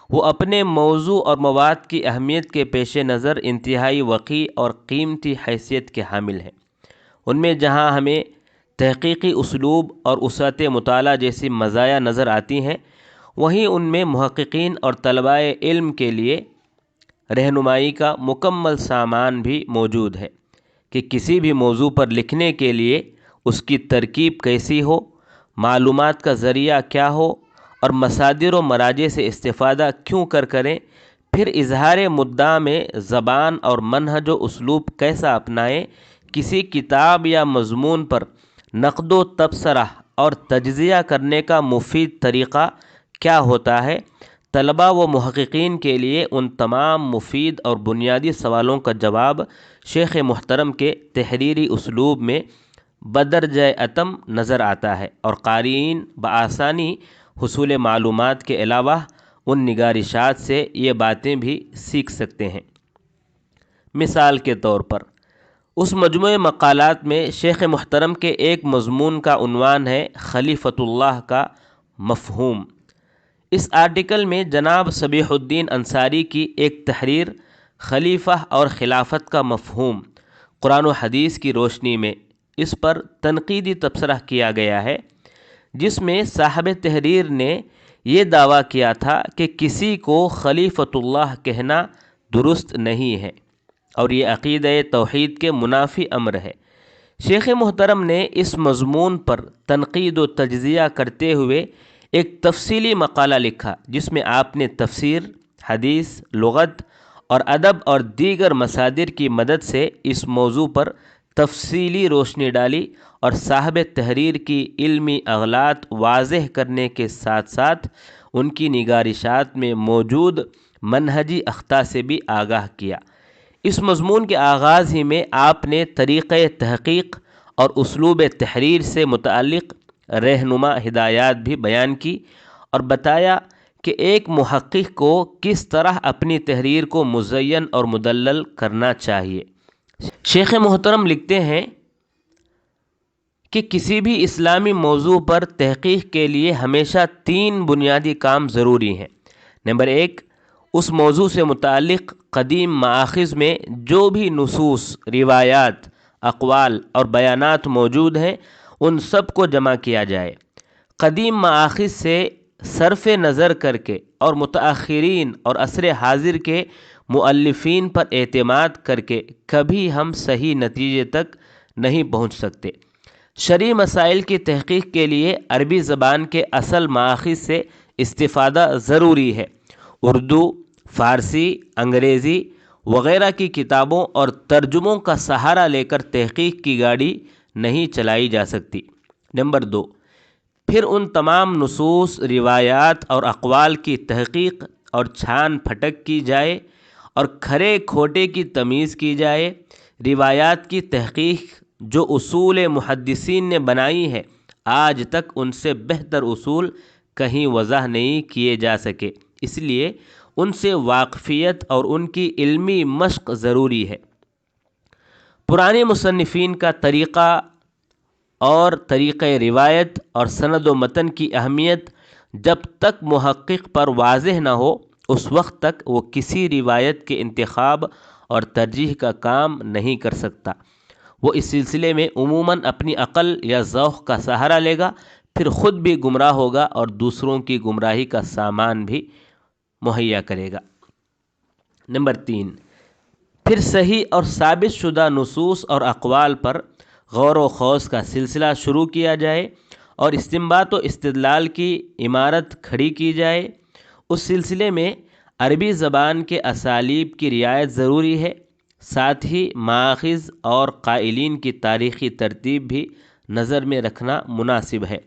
وہ اپنے موضوع اور مواد کی اہمیت کے پیش نظر انتہائی وقیع اور قیمتی حیثیت کے حامل ہیں۔ ان میں جہاں ہمیں تحقیقی اسلوب اور وسعت مطالعہ جیسی مزایا نظر آتی ہیں، وہیں ان میں محققین اور طلباء علم کے لیے رہنمائی کا مکمل سامان بھی موجود ہے کہ کسی بھی موضوع پر لکھنے کے لیے اس کی ترکیب کیسی ہو، معلومات کا ذریعہ کیا ہو، اور مصادر و مراجع سے استفادہ کیوں کریں، پھر اظہار مدعا میں زبان اور منہج و اسلوب کیسا اپنائیں، کسی کتاب یا مضمون پر نقد و تبصرہ اور تجزیہ کرنے کا مفید طریقہ کیا ہوتا ہے، طلباء و محققین کے لیے ان تمام مفید اور بنیادی سوالوں کا جواب شیخ محترم کے تحریری اسلوب میں بدرجہ اتم نظر آتا ہے، اور قارئین بآسانی حصول معلومات کے علاوہ ان نگارشات سے یہ باتیں بھی سیکھ سکتے ہیں۔ مثال کے طور پر اس مجموعہ مقالات میں شیخ محترم کے ایک مضمون کا عنوان ہے خلیفۃ اللہ کا مفہوم۔ اس آرٹیکل میں جناب صبیح الدین انصاری کی ایک تحریر خلیفہ اور خلافت کا مفہوم قرآن و حدیث کی روشنی میں اس پر تنقیدی تبصرہ کیا گیا ہے، جس میں صاحب تحریر نے یہ دعویٰ کیا تھا کہ کسی کو خلیفۃ اللہ کہنا درست نہیں ہے اور یہ عقیدہ توحید کے منافی امر ہے۔ شیخ محترم نے اس مضمون پر تنقید و تجزیہ کرتے ہوئے ایک تفصیلی مقالہ لکھا، جس میں آپ نے تفسیر، حدیث، لغت اور ادب اور دیگر مصادر کی مدد سے اس موضوع پر تفصیلی روشنی ڈالی اور صاحب تحریر کی علمی اغلاط واضح کرنے کے ساتھ ساتھ ان کی نگارشات میں موجود منہجی اخطاء سے بھی آگاہ کیا۔ اس مضمون کے آغاز ہی میں آپ نے طریقہ تحقیق اور اسلوب تحریر سے متعلق رہنما ہدایات بھی بیان کی اور بتایا کہ ایک محقق کو کس طرح اپنی تحریر کو مزین اور مدلل کرنا چاہیے۔ شیخ محترم لکھتے ہیں کہ کسی بھی اسلامی موضوع پر تحقیق کے لیے ہمیشہ 3 بنیادی کام ضروری ہیں۔ نمبر 1، اس موضوع سے متعلق قدیم مآخذ میں جو بھی نصوص، روایات، اقوال اور بیانات موجود ہیں، ان سب کو جمع کیا جائے۔ قدیم مآخذ سے صرف نظر کر کے اور متأخرین اور عصر حاضر کے مؤلفین پر اعتماد کر کے کبھی ہم صحیح نتیجے تک نہیں پہنچ سکتے۔ شرعی مسائل کی تحقیق کے لیے عربی زبان کے اصل مآخذ سے استفادہ ضروری ہے۔ اردو، فارسی، انگریزی وغیرہ کی کتابوں اور ترجموں کا سہارا لے کر تحقیق کی گاڑی نہیں چلائی جا سکتی۔ نمبر 2، پھر ان تمام نصوص، روایات اور اقوال کی تحقیق اور چھان پھٹک کی جائے اور کھرے کھوٹے کی تمیز کی جائے۔ روایات کی تحقیق جو اصول محدثین نے بنائی ہے، آج تک ان سے بہتر اصول کہیں وضع نہیں کیے جا سکے، اس لیے ان سے واقفیت اور ان کی علمی مشق ضروری ہے۔ پرانے مصنفین کا طریقہ اور طریقہ روایت اور سند و متن کی اہمیت جب تک محقق پر واضح نہ ہو، اس وقت تک وہ کسی روایت کے انتخاب اور ترجیح کا کام نہیں کر سکتا۔ وہ اس سلسلے میں عموماً اپنی عقل یا ذوق کا سہارا لے گا، پھر خود بھی گمراہ ہوگا اور دوسروں کی گمراہی کا سامان بھی مہیا کرے گا۔ نمبر 3، پھر صحیح اور ثابت شدہ نصوص اور اقوال پر غور و خوض کا سلسلہ شروع کیا جائے اور استنباط و استدلال کی عمارت کھڑی کی جائے۔ اس سلسلے میں عربی زبان کے اسالیب کی رعایت ضروری ہے، ساتھ ہی ماخذ اور قائلین کی تاریخی ترتیب بھی نظر میں رکھنا مناسب ہے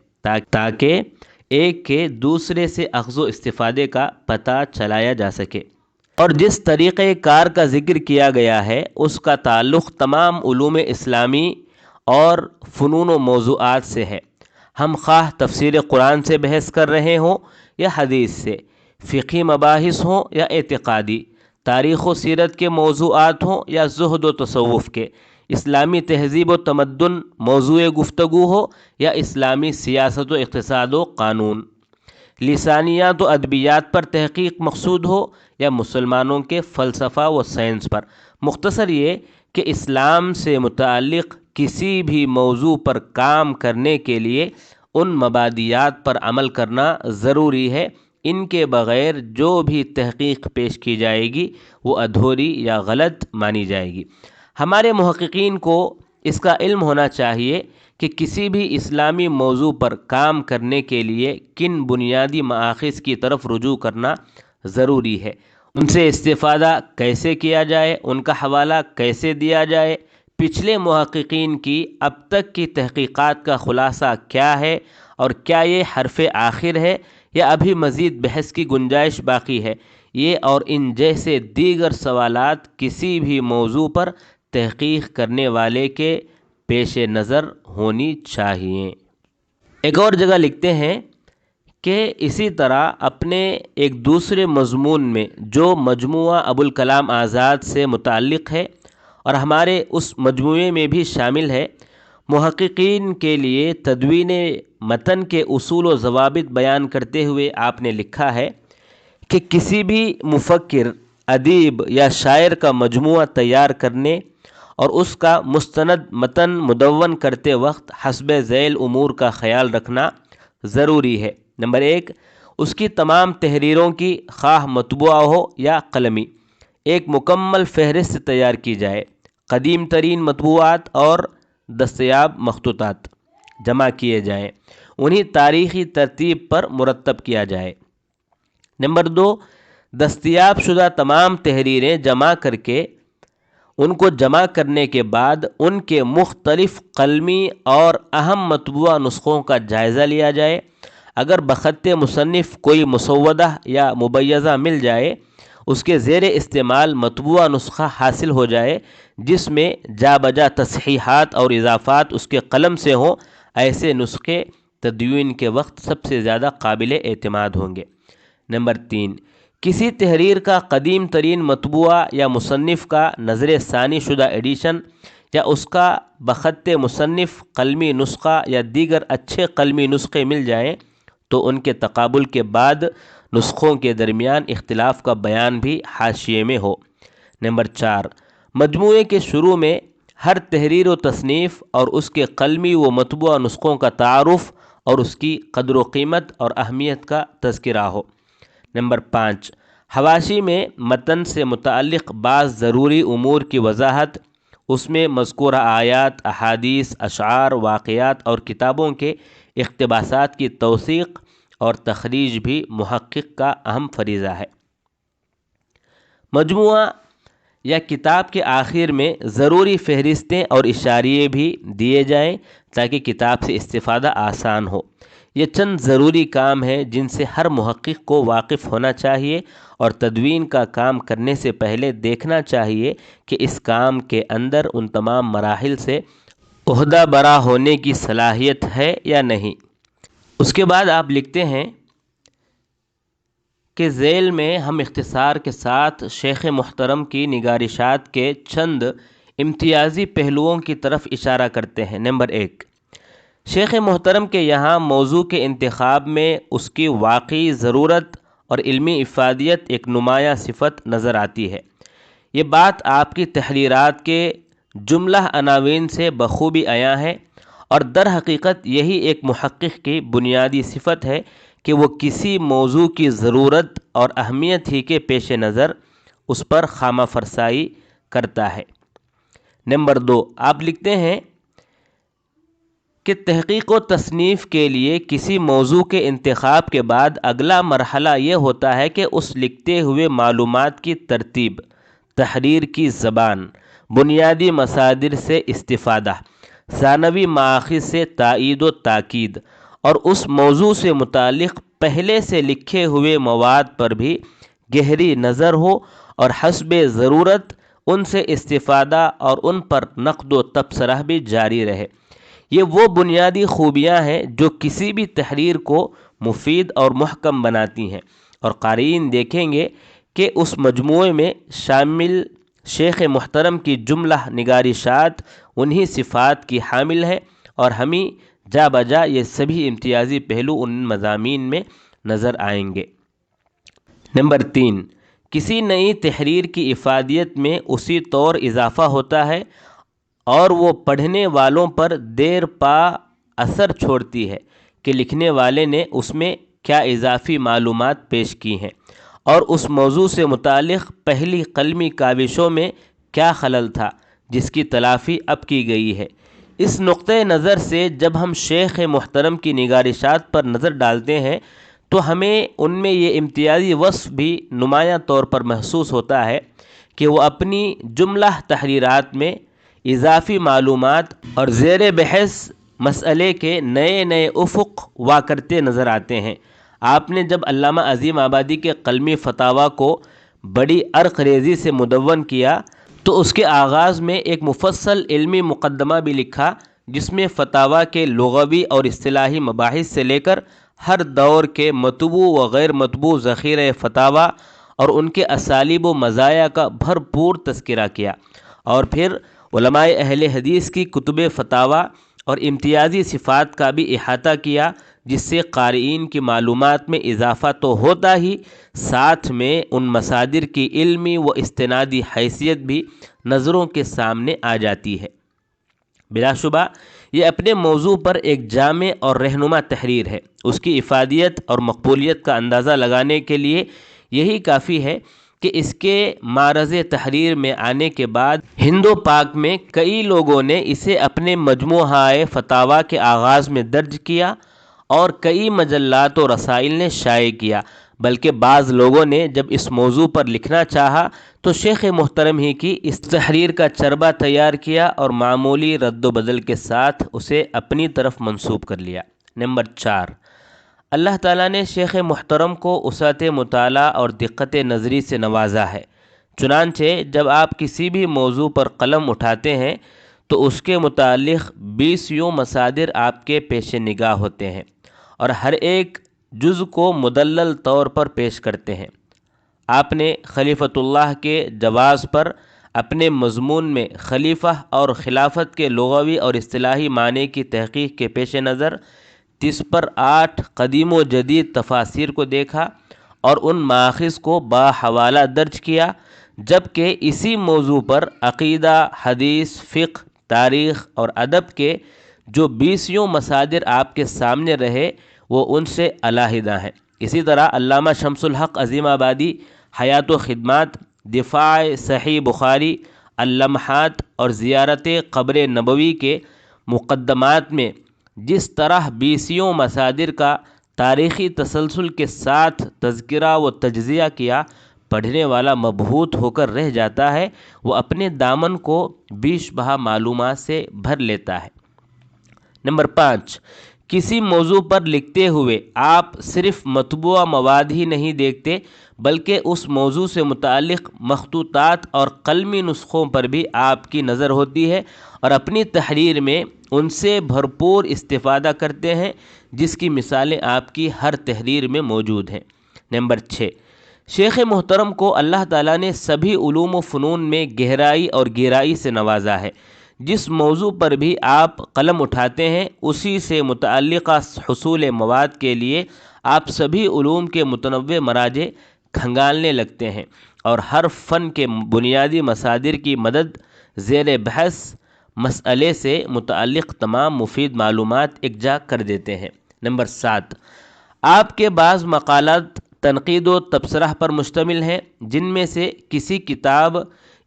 تاکہ ایک کے دوسرے سے اخذ و استفادے کا پتہ چلایا جا سکے۔ اور جس طریقہ کار کا ذکر کیا گیا ہے اس کا تعلق تمام علوم اسلامی اور فنون و موضوعات سے ہے، ہم خواہ تفسیر قرآن سے بحث کر رہے ہوں یا حدیث سے، فقہی مباحث ہوں یا اعتقادی، تاریخ و سیرت کے موضوعات ہوں یا زہد و تصوف کے، اسلامی تہذیب و تمدن موضوع گفتگو ہو یا اسلامی سیاست و اقتصاد و قانون، لسانیات و ادبیات پر تحقیق مقصود ہو یا مسلمانوں کے فلسفہ و سائنس پر۔ مختصر یہ کہ اسلام سے متعلق کسی بھی موضوع پر کام کرنے کے لیے ان مبادیات پر عمل کرنا ضروری ہے، ان کے بغیر جو بھی تحقیق پیش کی جائے گی وہ ادھوری یا غلط مانی جائے گی۔ ہمارے محققین کو اس کا علم ہونا چاہیے کہ کسی بھی اسلامی موضوع پر کام کرنے کے لیے کن بنیادی مآخذ کی طرف رجوع کرنا ضروری ہے، ان سے استفادہ کیسے کیا جائے، ان کا حوالہ کیسے دیا جائے، پچھلے محققین کی اب تک کی تحقیقات کا خلاصہ کیا ہے اور کیا یہ حرف آخر ہے یا ابھی مزید بحث کی گنجائش باقی ہے، یہ اور ان جیسے دیگر سوالات کسی بھی موضوع پر تحقیق کرنے والے کے پیش نظر ہونی چاہیے۔ ایک اور جگہ لکھتے ہیں کہ اسی طرح اپنے ایک دوسرے مضمون میں جو مجموعہ ابوالکلام آزاد سے متعلق ہے اور ہمارے اس مجموعے میں بھی شامل ہے، محققین کے لیے تدوین متن کے اصول و ضوابط بیان کرتے ہوئے آپ نے لکھا ہے کہ کسی بھی مفکر، ادیب یا شاعر کا مجموعہ تیار کرنے اور اس کا مستند متن مدون کرتے وقت حسب ذیل امور کا خیال رکھنا ضروری ہے۔ نمبر 1، اس کی تمام تحریروں کی خواہ مطبوعہ ہو یا قلمی ایک مکمل فہرست تیار کی جائے، قدیم ترین مطبوعات اور دستیاب مخطوطات جمع کیے جائیں، انہیں تاریخی ترتیب پر مرتب کیا جائے۔ نمبر 2، دستیاب شدہ تمام تحریریں جمع کر کے ان کو جمع کرنے کے بعد ان کے مختلف قلمی اور اہم مطبوعہ نسخوں کا جائزہ لیا جائے۔ اگر بخط مصنف کوئی مسودہ یا مبیضہ مل جائے، اس کے زیر استعمال مطبوعہ نسخہ حاصل ہو جائے جس میں جا بجا تصحیحات اور اضافات اس کے قلم سے ہوں، ایسے نسخے تدوین کے وقت سب سے زیادہ قابل اعتماد ہوں گے۔ نمبر 3، کسی تحریر کا قدیم ترین مطبوعہ یا مصنف کا نظر ثانی شدہ ایڈیشن یا اس کا بخط مصنف قلمی نسخہ یا دیگر اچھے قلمی نسخے مل جائیں تو ان کے تقابل کے بعد نسخوں کے درمیان اختلاف کا بیان بھی حاشیے میں ہو۔ نمبر 4، مجموعے کے شروع میں ہر تحریر و تصنیف اور اس کے قلمی و مطبوعہ نسخوں کا تعارف اور اس کی قدر و قیمت اور اہمیت کا تذکرہ ہو۔ نمبر 5، حواشی میں متن سے متعلق بعض ضروری امور کی وضاحت، اس میں مذکورہ آیات، احادیث، اشعار، واقعات اور کتابوں کے اقتباسات کی توثیق اور تخریج بھی محقق کا اہم فریضہ ہے۔ مجموعہ یا کتاب کے آخر میں ضروری فہرستیں اور اشاریے بھی دیے جائیں تاکہ کتاب سے استفادہ آسان ہو۔ یہ چند ضروری کام ہیں جن سے ہر محقق کو واقف ہونا چاہیے اور تدوین کا کام کرنے سے پہلے دیکھنا چاہیے کہ اس کام کے اندر ان تمام مراحل سے عہدہ برا ہونے کی صلاحیت ہے یا نہیں۔ اس کے بعد آپ لکھتے ہیں کہ ذیل میں ہم اختصار کے ساتھ شیخ محترم کی نگارشات کے چند امتیازی پہلوؤں کی طرف اشارہ کرتے ہیں۔ نمبر 1، شیخ محترم کے یہاں موضوع کے انتخاب میں اس کی واقعی ضرورت اور علمی افادیت ایک نمایاں صفت نظر آتی ہے۔ یہ بات آپ کی تحریرات کے جملہ عناوین سے بخوبی عیاں ہے، اور در حقیقت یہی ایک محقق کی بنیادی صفت ہے کہ وہ کسی موضوع کی ضرورت اور اہمیت ہی کے پیش نظر اس پر خامہ فرسائی کرتا ہے۔ نمبر 2، آپ لکھتے ہیں کہ تحقیق و تصنیف کے لیے کسی موضوع کے انتخاب کے بعد اگلا مرحلہ یہ ہوتا ہے کہ اس لکھتے ہوئے معلومات کی ترتیب، تحریر کی زبان، بنیادی مصادر سے استفادہ، ثانوی مآخذ سے تائید و تاکید، اور اس موضوع سے متعلق پہلے سے لکھے ہوئے مواد پر بھی گہری نظر ہو اور حسب ضرورت ان سے استفادہ اور ان پر نقد و تبصرہ بھی جاری رہے۔ یہ وہ بنیادی خوبیاں ہیں جو کسی بھی تحریر کو مفید اور محکم بناتی ہیں، اور قارئین دیکھیں گے کہ اس مجموعے میں شامل شیخ محترم کی جملہ نگارشات انہی صفات کی حامل ہیں، اور ہمیں جا بجا یہ سبھی امتیازی پہلو ان مضامین میں نظر آئیں گے۔ نمبر 3، کسی نئی تحریر کی افادیت میں اسی طور اضافہ ہوتا ہے اور وہ پڑھنے والوں پر دیر پا اثر چھوڑتی ہے کہ لکھنے والے نے اس میں کیا اضافی معلومات پیش کی ہیں اور اس موضوع سے متعلق پہلی قلمی کاوشوں میں کیا خلل تھا جس کی تلافی اب کی گئی ہے۔ اس نقطۂ نظر سے جب ہم شیخ محترم کی نگارشات پر نظر ڈالتے ہیں تو ہمیں ان میں یہ امتیازی وصف بھی نمایاں طور پر محسوس ہوتا ہے کہ وہ اپنی جملہ تحریرات میں اضافی معلومات اور زیر بحث مسئلے کے نئے نئے افق وا کرتے نظر آتے ہیں۔ آپ نے جب علامہ عظیم آبادی کے قلمی فتاویٰ کو بڑی عرق ریزی سے مدون کیا تو اس کے آغاز میں ایک مفصل علمی مقدمہ بھی لکھا جس میں فتاویٰ کے لغوی اور اصطلاحی مباحث سے لے کر ہر دور کے مطبوع و غیر مطبوع ذخیرہ فتاویٰ اور ان کے اسالیب و مزایا کا بھرپور تذکرہ کیا، اور پھر علماء اہل حدیث کی کتب فتاویٰ اور امتیازی صفات کا بھی احاطہ کیا، جس سے قارئین کی معلومات میں اضافہ تو ہوتا ہی ساتھ میں ان مصادر کی علمی و استنادی حیثیت بھی نظروں کے سامنے آ جاتی ہے۔ بلا شبہ یہ اپنے موضوع پر ایک جامع اور رہنما تحریر ہے۔ اس کی افادیت اور مقبولیت کا اندازہ لگانے کے لیے یہی کافی ہے کہ اس کے معرض تحریر میں آنے کے بعد ہند و پاک میں کئی لوگوں نے اسے اپنے مجموعہ فتاویٰ کے آغاز میں درج کیا اور کئی مجلات و رسائل نے شائع کیا، بلکہ بعض لوگوں نے جب اس موضوع پر لکھنا چاہا تو شیخ محترم ہی کی اس تحریر کا چربہ تیار کیا اور معمولی رد و بدل کے ساتھ اسے اپنی طرف منسوب کر لیا۔ نمبر 4، اللہ تعالیٰ نے شیخ محترم کو وسعت مطالعہ اور دقت نظری سے نوازا ہے، چنانچہ جب آپ کسی بھی موضوع پر قلم اٹھاتے ہیں تو اس کے متعلق 20 مصادر آپ کے پیش نگاہ ہوتے ہیں اور ہر ایک جز کو مدلل طور پر پیش کرتے ہیں۔ آپ نے خلیفۃ اللہ کے جواز پر اپنے مضمون میں خلیفہ اور خلافت کے لغوی اور اصطلاحی معنی کی تحقیق کے پیش نظر 30 پر 8 قدیم و جدید تفاسیر کو دیکھا اور ان مآخذ کو باحوالہ درج کیا، جبکہ اسی موضوع پر عقیدہ، حدیث، فقہ، تاریخ اور ادب کے جو 20 مصادر آپ کے سامنے رہے وہ ان سے علیحدہ ہیں۔ اسی طرح علامہ شمس الحق عظیم آبادی حیات و خدمات، دفاع صحیح بخاری، اللمحات اور زیارت قبر نبوی کے مقدمات میں جس طرح 20 مصادر کا تاریخی تسلسل کے ساتھ تذکرہ و تجزیہ کیا، پڑھنے والا مبہوت ہو کر رہ جاتا ہے، وہ اپنے دامن کو بیش بہا معلومات سے بھر لیتا ہے۔ نمبر 5، کسی موضوع پر لکھتے ہوئے آپ صرف مطبوعہ مواد ہی نہیں دیکھتے بلکہ اس موضوع سے متعلق مخطوطات اور قلمی نسخوں پر بھی آپ کی نظر ہوتی ہے اور اپنی تحریر میں ان سے بھرپور استفادہ کرتے ہیں، جس کی مثالیں آپ کی ہر تحریر میں موجود ہیں۔ نمبر 6، شیخ محترم کو اللہ تعالیٰ نے سبھی علوم و فنون میں گہرائی اور گہرائی سے نوازا ہے۔ جس موضوع پر بھی آپ قلم اٹھاتے ہیں اسی سے متعلقہ حصول مواد کے لیے آپ سبھی علوم کے متنوع مراجع کھنگالنے لگتے ہیں اور ہر فن کے بنیادی مصادر کی مدد زیر بحث مسئلے سے متعلق تمام مفید معلومات یکجا کر دیتے ہیں۔ نمبر 7، آپ کے بعض مقالات تنقید و تبصرہ پر مشتمل ہیں، جن میں سے کسی کتاب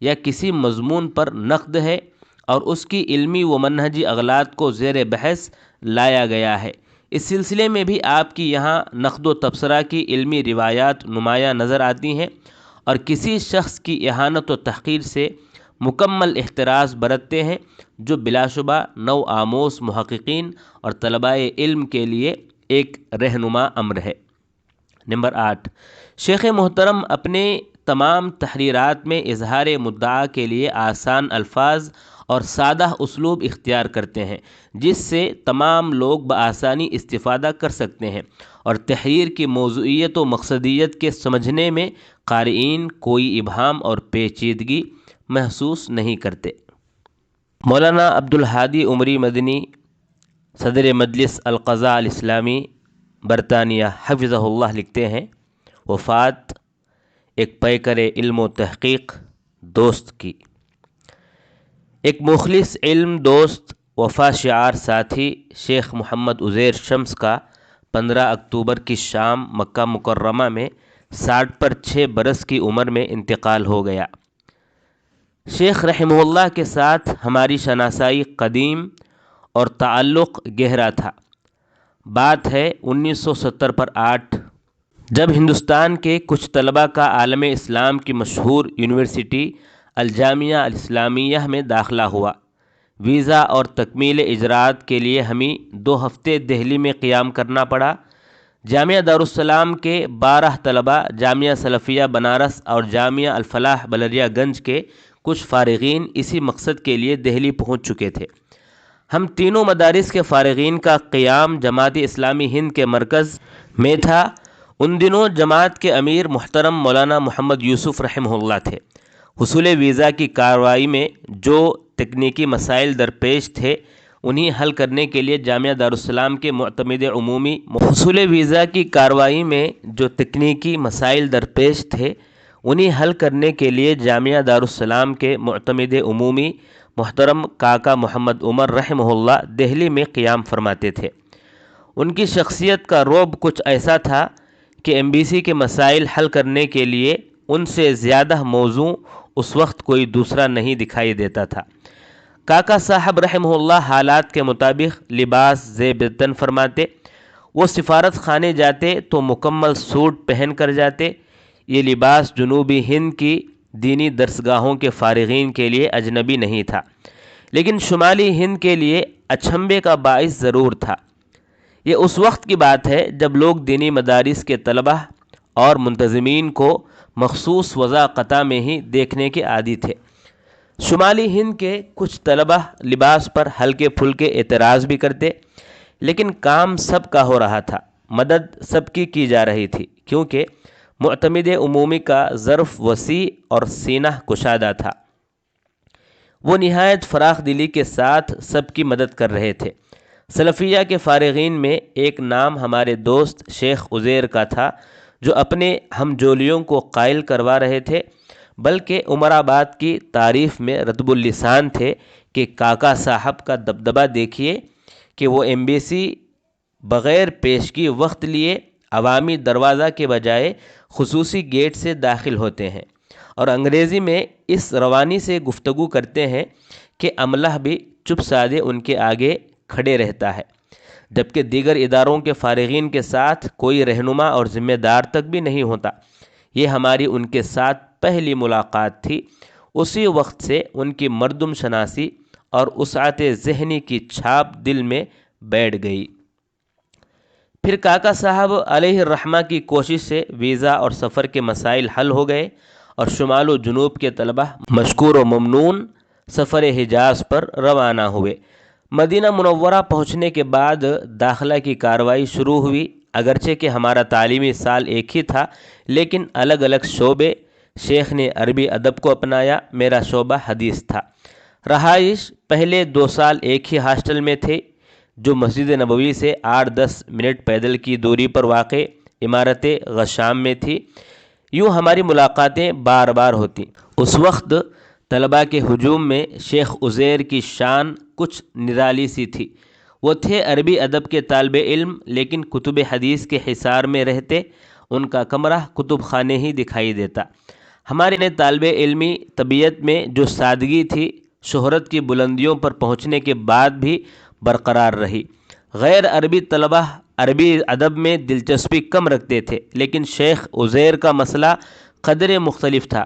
یا کسی مضمون پر نقد ہے اور اس کی علمی و منہجی اغلاط کو زیر بحث لایا گیا ہے۔ اس سلسلے میں بھی آپ کی یہاں نقد و تبصرہ کی علمی روایات نمایاں نظر آتی ہیں اور کسی شخص کی اہانت و تحقیر سے مکمل احتراز برتتے ہیں، جو بلا شبہ نو آموز محققین اور طلباء علم کے لیے ایک رہنما امر ہے۔ نمبر 8، شیخ محترم اپنے تمام تحریرات میں اظہار مدعا کے لیے آسان الفاظ اور سادہ اسلوب اختیار کرتے ہیں، جس سے تمام لوگ بآسانی استفادہ کر سکتے ہیں اور تحریر کی موضوعیت و مقصدیت کے سمجھنے میں قارئین کوئی ابہام اور پیچیدگی محسوس نہیں کرتے۔ مولانا عبدالہادی عمری مدنی، صدر مجلس القضاء الاسلامی برطانیہ حفظہ اللہ، لکھتے ہیں، وفات ایک پیکر علم و تحقیق دوست کی۔ ایک مخلص علم دوست، وفا شعار ساتھی شیخ محمد عزیر شمس کا 15 اکتوبر کی شام مکہ مکرمہ میں 60 پر 6 برس کی عمر میں انتقال ہو گیا۔ شیخ رحمہ اللہ کے ساتھ ہماری شناسائی قدیم اور تعلق گہرا تھا۔ بات ہے 1970 پر 8، جب ہندوستان کے کچھ طلباء کا عالم اسلام کی مشہور یونیورسٹی الجامعہ الاسلامیہ میں داخلہ ہوا۔ ویزا اور تکمیل اجراءات کے لیے ہمیں 2 ہفتے دہلی میں قیام کرنا پڑا۔ جامعہ دارالسلام کے 12 طلباء، جامعہ سلفیہ بنارس اور جامعہ الفلاح بلدیہ گنج کے کچھ فارغین اسی مقصد کے لیے دہلی پہنچ چکے تھے۔ ہم تینوں مدارس کے فارغین کا قیام جماعت اسلامی ہند کے مرکز میں تھا۔ ان دنوں جماعت کے امیر محترم مولانا محمد یوسف رحمہ اللہ تھے۔ حصول ویزا کی کارروائی میں جو تکنیکی مسائل درپیش تھے انہیں حل کرنے کے لیے جامعہ دارالسلام کے معتمد عمومی محترم کاکا محمد عمر رحمہ اللہ دہلی میں قیام فرماتے تھے۔ ان کی شخصیت کا رعب کچھ ایسا تھا کہ ایم بی سی کے مسائل حل کرنے کے لیے ان سے زیادہ موزوں اس وقت کوئی دوسرا نہیں دکھائی دیتا تھا۔ کاکا صاحب رحمہ اللہ حالات کے مطابق لباس زیب تن فرماتے۔ وہ سفارت خانے جاتے تو مکمل سوٹ پہن کر جاتے۔ یہ لباس جنوبی ہند کی دینی درسگاہوں کے فارغین کے لیے اجنبی نہیں تھا، لیکن شمالی ہند کے لیے اچنبھے کا باعث ضرور تھا۔ یہ اس وقت کی بات ہے جب لوگ دینی مدارس کے طلبہ اور منتظمین کو مخصوص وضاقطہ میں ہی دیکھنے کے عادی تھے۔ شمالی ہند کے کچھ طلبہ لباس پر ہلکے پھلکے اعتراض بھی کرتے، لیکن کام سب کا ہو رہا تھا، مدد سب کی جا رہی تھی، کیونکہ معتمد عمومی کا ظرف وسیع اور سینہ کشادہ تھا۔ وہ نہایت فراخ دلی کے ساتھ سب کی مدد کر رہے تھے۔ سلفیہ کے فارغین میں ایک نام ہمارے دوست شیخ عزیر کا تھا، جو اپنے ہم جولیوں کو قائل کروا رہے تھے، بلکہ عمر آباد کی تعریف میں رطب اللسان تھے کہ کاکا صاحب کا دبدبہ دیکھیے کہ وہ ایمبیسی بغیر پیشگی وقت لیے عوامی دروازہ کے بجائے خصوصی گیٹ سے داخل ہوتے ہیں اور انگریزی میں اس روانی سے گفتگو کرتے ہیں کہ عملہ بھی چپ سادے ان کے آگے کھڑے رہتا ہے، جبکہ دیگر اداروں کے فارغین کے ساتھ کوئی رہنما اور ذمہ دار تک بھی نہیں ہوتا۔ یہ ہماری ان کے ساتھ پہلی ملاقات تھی۔ اسی وقت سے ان کی مردم شناسی اور وسعت ذہنی کی چھاپ دل میں بیٹھ گئی۔ پھر کاکا صاحب علیہ الرحمہ کی کوشش سے ویزا اور سفر کے مسائل حل ہو گئے اور شمال و جنوب کے طلبہ مشکور و ممنون سفر حجاز پر روانہ ہوئے۔ مدینہ منورہ پہنچنے کے بعد داخلہ کی کارروائی شروع ہوئی۔ اگرچہ کہ ہمارا تعلیمی سال ایک ہی تھا، لیکن الگ الگ شعبے۔ شیخ نے عربی ادب کو اپنایا، میرا شعبہ حدیث تھا۔ رہائش پہلے 2 سال ایک ہی ہاسٹل میں تھے، جو مسجد نبوی سے 8-10 منٹ پیدل کی دوری پر واقع عمارت غشام میں تھی۔ یوں ہماری ملاقاتیں بار بار ہوتی۔ اس وقت طلباء کے ہجوم میں شیخ عزیر کی شان کچھ نرالی سی تھی۔ وہ تھے عربی ادب کے طالب علم، لیکن کتب حدیث کے حصار میں رہتے ان کا کمرہ کتب خانے ہی دکھائی دیتا۔ ہمارے طالب علمی طبیعت میں جو سادگی تھی، شہرت کی بلندیوں پر پہنچنے کے بعد بھی برقرار رہی۔ غیر عربی طلبہ عربی ادب میں دلچسپی کم رکھتے تھے، لیکن شیخ عزیر کا مسئلہ قدرے مختلف تھا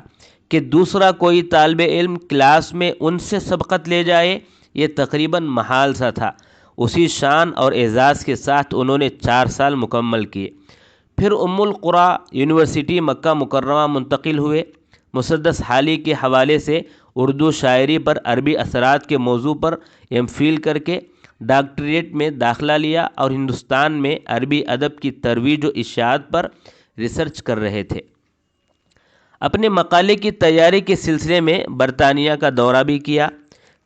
کہ دوسرا کوئی طالب علم کلاس میں ان سے سبقت لے جائے، یہ تقریباً محال سا تھا۔ اسی شان اور اعزاز کے ساتھ انہوں نے 4 سال مکمل کیے۔ پھر ام القریٰ یونیورسٹی مکہ مکرمہ منتقل ہوئے۔ مسدس حالی کے حوالے سے اردو شاعری پر عربی اثرات کے موضوع پر ایم فل کر کے ڈاکٹریٹ میں داخلہ لیا اور ہندوستان میں عربی ادب کی ترویج و اشاعت پر ریسرچ کر رہے تھے۔ اپنے مقالے کی تیاری کے سلسلے میں برطانیہ کا دورہ بھی کیا۔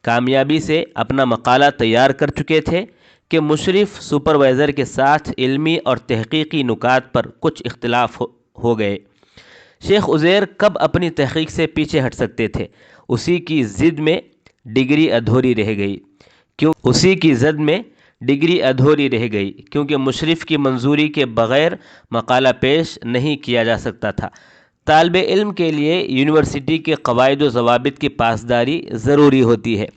کامیابی سے اپنا مقالہ تیار کر چکے تھے کہ مشرف سپروائزر کے ساتھ علمی اور تحقیقی نکات پر کچھ اختلاف ہو گئے۔ شیخ عزیر کب اپنی تحقیق سے پیچھے ہٹ سکتے تھے؟ اسی کی ضد میں ڈگری ادھوری رہ گئی کیونکہ مشرف کی منظوری کے بغیر مقالہ پیش نہیں کیا جا سکتا تھا۔ طالب علم کے لیے یونیورسٹی کے قواعد و ضوابط کی پاسداری ضروری ہوتی ہے،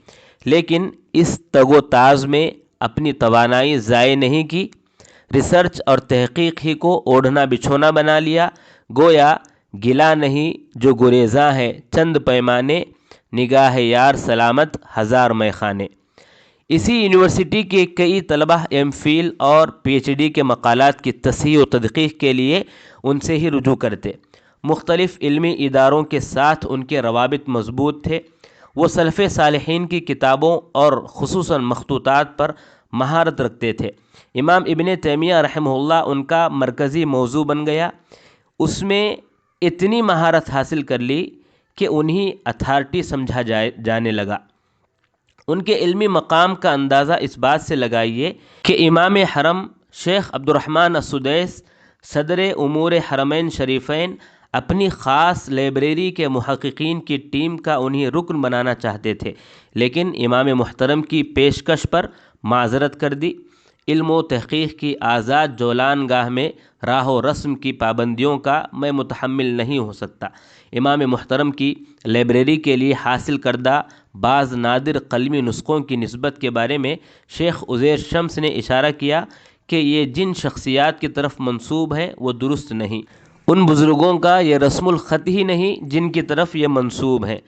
لیکن اس تگ و تاز میں اپنی توانائی ضائع نہیں کی۔ ریسرچ اور تحقیق ہی کو اوڑھنا بچھونا بنا لیا۔ گویا گلا نہیں جو گریزاں ہے چند پیمانے، نگاہ یار سلامت ہزار میخانے۔ اسی یونیورسٹی کے کئی طلبہ ایم فل اور پی ایچ ڈی کے مقالات کی تصحیح و تدقیق کے لیے ان سے ہی رجوع کرتے۔ مختلف علمی اداروں کے ساتھ ان کے روابط مضبوط تھے۔ وہ سلف صالحین کی کتابوں اور خصوصاً مخطوطات پر مہارت رکھتے تھے۔ امام ابن تیمیہ رحمہ اللہ ان کا مرکزی موضوع بن گیا۔ اس میں اتنی مہارت حاصل کر لی کہ انہیں اتھارٹی سمجھا جانے لگا۔ ان کے علمی مقام کا اندازہ اس بات سے لگائیے کہ امام حرم شیخ عبد الرحمن السدیس صدر امور حرمین شریفین اپنی خاص لائبریری کے محققین کی ٹیم کا انہیں رکن بنانا چاہتے تھے، لیکن امام محترم کی پیشکش پر معذرت کر دی۔ علم و تحقیق کی آزاد جولان گاہ میں راہ و رسم کی پابندیوں کا میں متحمل نہیں ہو سکتا۔ امام محترم کی لائبریری کے لیے حاصل کردہ بعض نادر قلمی نسخوں کی نسبت کے بارے میں شیخ عزیر شمس نے اشارہ کیا کہ یہ جن شخصیات کی طرف منسوب ہے وہ درست نہیں، ان بزرگوں کا یہ رسم الخط ہی نہیں جن کی طرف یہ منسوب ہیں۔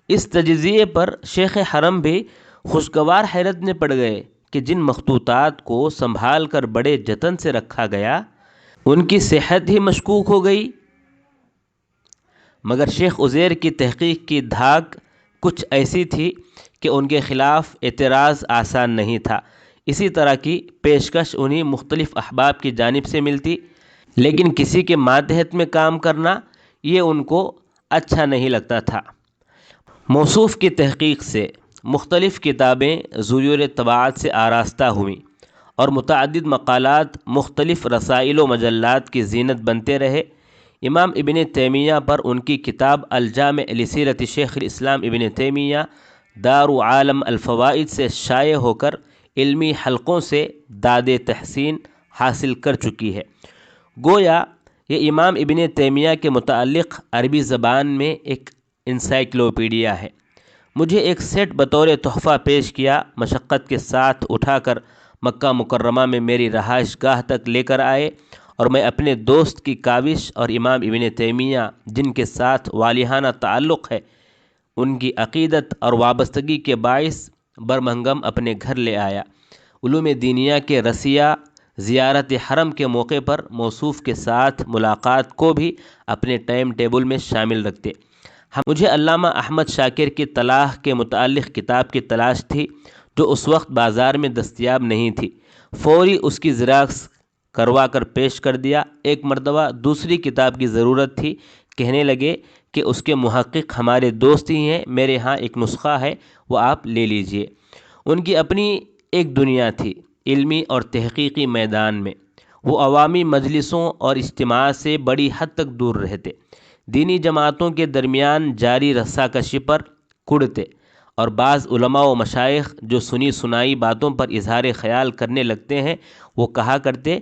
اس تجزیے پر شیخ حرم بھی خوشگوار حیرت میں پڑ گئے کہ جن مخطوطات کو سنبھال کر بڑے جتن سے رکھا گیا ان کی صحت ہی مشکوک ہو گئی۔ مگر شیخ عزیر کی تحقیق کی دھاک کچھ ایسی تھی کہ ان کے خلاف اعتراض آسان نہیں تھا۔ اسی طرح کی پیشکش انہیں مختلف احباب کی جانب سے ملتی، لیکن کسی کے ماتحت میں کام کرنا یہ ان کو اچھا نہیں لگتا تھا۔ موصوف کی تحقیق سے مختلف کتابیں ذریعۂ طباعت سے آراستہ ہوئیں اور متعدد مقالات مختلف رسائل و مجلات کی زینت بنتے رہے۔ امام ابن تیمیہ پر ان کی کتاب الجامع لسیرت شیخ الاسلام ابن تیمیہ دار عالم الفوائد سے شائع ہو کر علمی حلقوں سے داد تحسین حاصل کر چکی ہے۔ گویا یہ امام ابن تیمیہ کے متعلق عربی زبان میں ایک انسائکلوپیڈیا ہے۔ مجھے ایک سیٹ بطور تحفہ پیش کیا، مشقت کے ساتھ اٹھا کر مکہ مکرمہ میں میری رہائش گاہ تک لے کر آئے، اور میں اپنے دوست کی کاوش اور امام ابن تیمیہ جن کے ساتھ والہانہ تعلق ہے ان کی عقیدت اور وابستگی کے باعث برمنگھم اپنے گھر لے آیا۔ علوم دینیہ کے رسیہ زیارت حرم کے موقع پر موصوف کے ساتھ ملاقات کو بھی اپنے ٹائم ٹیبل میں شامل رکھتے۔ مجھے علامہ احمد شاکر کی طلاق کے متعلق کتاب کی تلاش تھی جو اس وقت بازار میں دستیاب نہیں تھی، فوری اس کی زیراکس کروا کر پیش کر دیا۔ ایک مرتبہ دوسری کتاب کی ضرورت تھی، کہنے لگے کہ اس کے محقق ہمارے دوست ہی ہیں، میرے ہاں ایک نسخہ ہے، وہ آپ لے لیجئے۔ ان کی اپنی ایک دنیا تھی علمی اور تحقیقی میدان میں، وہ عوامی مجلسوں اور اجتماع سے بڑی حد تک دور رہتے، دینی جماعتوں کے درمیان جاری رساکشی پر کڑتے، اور بعض علماء و مشائخ جو سنی سنائی باتوں پر اظہار خیال کرنے لگتے ہیں وہ کہا کرتے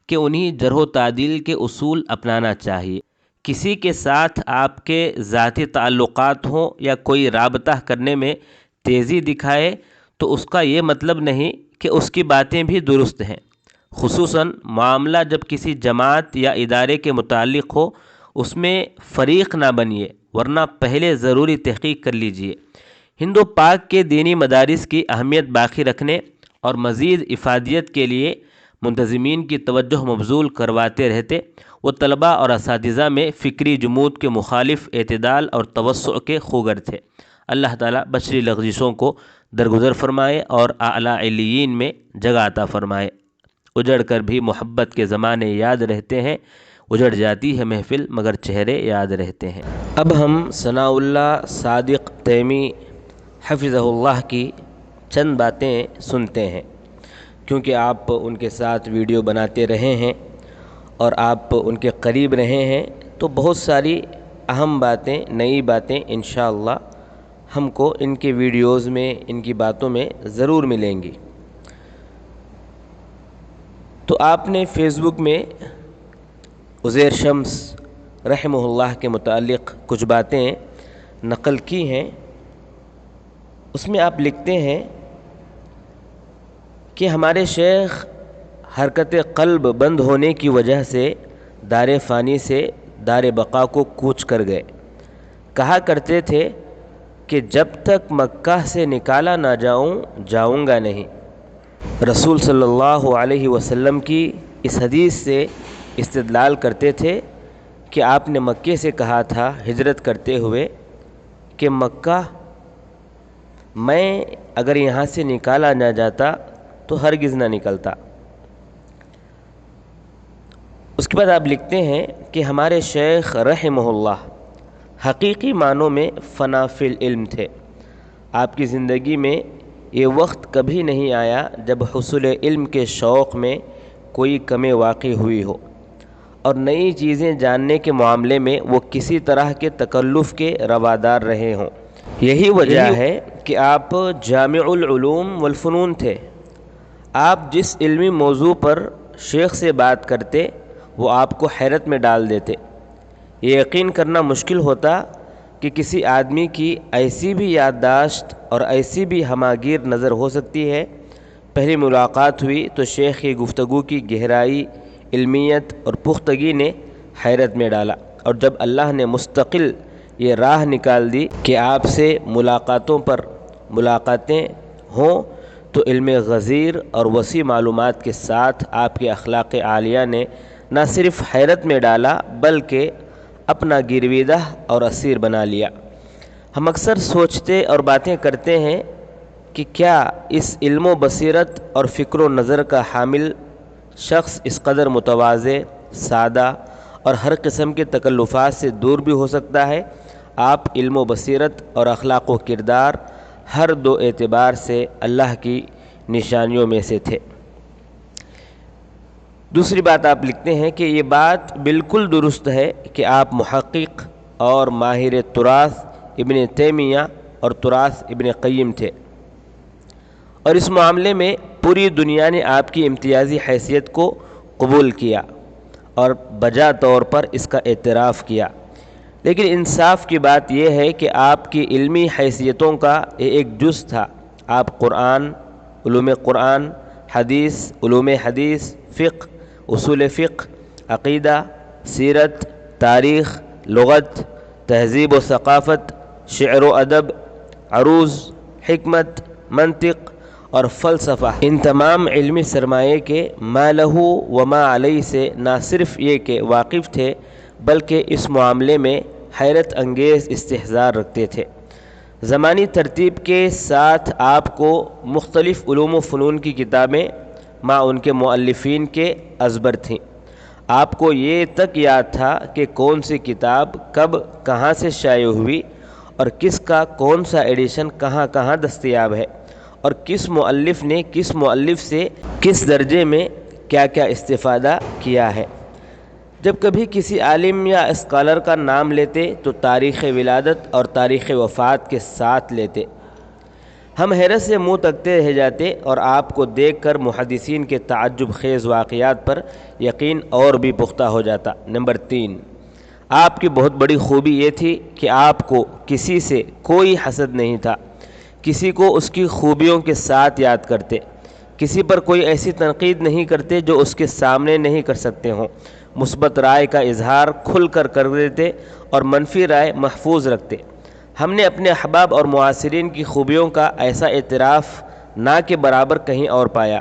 کہ انہیں جرح و تعدیل کے اصول اپنانا چاہیے۔ کسی کے ساتھ آپ کے ذاتی تعلقات ہوں یا کوئی رابطہ کرنے میں تیزی دکھائے تو اس کا یہ مطلب نہیں کہ اس کی باتیں بھی درست ہیں، خصوصاً معاملہ جب کسی جماعت یا ادارے کے متعلق ہو، اس میں فریق نہ بنیے، ورنہ پہلے ضروری تحقیق کر لیجئے۔ ہند و پاک کے دینی مدارس کی اہمیت باقی رکھنے اور مزید افادیت کے لیے منتظمین کی توجہ مبذول کرواتے رہتے۔ وہ طلباء اور اساتذہ میں فکری جمود کے مخالف اعتدال اور توسع کے خوگر تھے۔ اللہ تعالیٰ بشری لغزشوں کو درگزر فرمائے اور اعلیٰ علیین میں جگہ عطا فرمائے۔ اجڑ کر بھی محبت کے زمانے یاد رہتے ہیں، اجڑ جاتی ہے محفل مگر چہرے یاد رہتے ہیں۔ اب ہم ثناء اللہ صادق تیمی حفظہ اللہ کی چند باتیں سنتے ہیں، کیونکہ آپ ان کے ساتھ ویڈیو بناتے رہے ہیں اور آپ ان کے قریب رہے ہیں، تو بہت ساری اہم باتیں، نئی باتیں انشاءاللہ ہم کو ان کے ویڈیوز میں، ان کی باتوں میں ضرور ملیں گی۔ تو آپ نے فیس بک میں عزیر شمس رحمہ اللہ کے متعلق کچھ باتیں نقل کی ہیں۔ اس میں آپ لکھتے ہیں کہ ہمارے شیخ حرکت قلب بند ہونے کی وجہ سے دار فانی سے دار بقا کو کوچ کر گئے۔ کہا کرتے تھے کہ جب تک مکہ سے نکالا نہ جاؤں گا نہیں۔ رسول صلی اللہ علیہ وسلم کی اس حدیث سے استدلال کرتے تھے کہ آپ نے مکے سے کہا تھا ہجرت کرتے ہوئے کہ مکہ میں اگر یہاں سے نکالا نہ جاتا تو ہرگز نہ نکلتا۔ اس کے بعد آپ لکھتے ہیں کہ ہمارے شیخ رحمہ اللہ حقیقی معنوں میں فنا فی العلم تھے۔ آپ کی زندگی میں یہ وقت کبھی نہیں آیا جب حصول علم کے شوق میں کوئی کمی واقع ہوئی ہو، اور نئی چیزیں جاننے کے معاملے میں وہ کسی طرح کے تکلف کے روادار رہے ہوں۔ یہی وجہ ہے کہ آپ جامع العلوم والفنون تھے۔ آپ جس علمی موضوع پر شیخ سے بات کرتے وہ آپ کو حیرت میں ڈال دیتے۔ یہ یقین کرنا مشکل ہوتا کہ کسی آدمی کی ایسی بھی یادداشت اور ایسی بھی ہماگیر نظر ہو سکتی ہے۔ پہلی ملاقات ہوئی تو شیخ کی گفتگو کی گہرائی، علمیت اور پختگی نے حیرت میں ڈالا، اور جب اللہ نے مستقل یہ راہ نکال دی کہ آپ سے ملاقاتیں ہوں، تو علم غزیر اور وسیع معلومات کے ساتھ آپ کے اخلاق عالیہ نے نہ صرف حیرت میں ڈالا بلکہ اپنا گرویدہ اور اسیر بنا لیا۔ ہم اکثر سوچتے اور باتیں کرتے ہیں کہ کیا اس علم و بصیرت اور فکر و نظر کا حامل شخص اس قدر متواضع، سادہ اور ہر قسم کے تکلفات سے دور بھی ہو سکتا ہے؟ آپ علم و بصیرت اور اخلاق و کردار ہر دو اعتبار سے اللہ کی نشانیوں میں سے تھے۔ دوسری بات آپ لکھتے ہیں کہ یہ بات بالکل درست ہے کہ آپ محقق اور ماہر تراث ابن تیمیہ اور تراث ابن قیم تھے، اور اس معاملے میں پوری دنیا نے آپ کی امتیازی حیثیت کو قبول کیا اور بجا طور پر اس کا اعتراف کیا۔ لیکن انصاف کی بات یہ ہے کہ آپ کی علمی حیثیتوں کا یہ ایک جز تھا۔ آپ علوم قرآن، حدیث، علوم حدیث، فقہ، اصول فقہ، عقیدہ، سیرت، تاریخ، لغت، تہذیب و ثقافت، شعر و ادب، عروض، حکمت، منطق اور فلسفہ، ان تمام علمی سرمایے کے ما لہو و ما علیہ سے نہ صرف یہ کہ واقف تھے بلکہ اس معاملے میں حیرت انگیز استحضار رکھتے تھے۔ زمانی ترتیب کے ساتھ آپ کو مختلف علوم و فنون کی کتابیں مع ان کے مؤلفین کے ازبر تھیں۔ آپ کو یہ تک یاد تھا کہ کون سی کتاب کب کہاں سے شائع ہوئی اور کس کا کون سا ایڈیشن کہاں کہاں دستیاب ہے، اور کس مؤلف نے کس مؤلف سے کس درجے میں کیا کیا استفادہ کیا ہے۔ جب کبھی کسی عالم یا اسکالر کا نام لیتے تو تاریخ ولادت اور تاریخ وفات کے ساتھ لیتے۔ ہم حیرت سے منہ تکتے رہ جاتے اور آپ کو دیکھ کر محدثین کے تعجب خیز واقعات پر یقین اور بھی پختہ ہو جاتا۔ نمبر 3، آپ کی بہت بڑی خوبی یہ تھی کہ آپ کو کسی سے کوئی حسد نہیں تھا، کسی کو اس کی خوبیوں کے ساتھ یاد کرتے، کسی پر کوئی ایسی تنقید نہیں کرتے جو اس کے سامنے نہیں کر سکتے ہوں، مثبت رائے کا اظہار کھل کر دیتے اور منفی رائے محفوظ رکھتے۔ ہم نے اپنے احباب اور معاصرین کی خوبیوں کا ایسا اعتراف نہ کے برابر کہیں اور پایا۔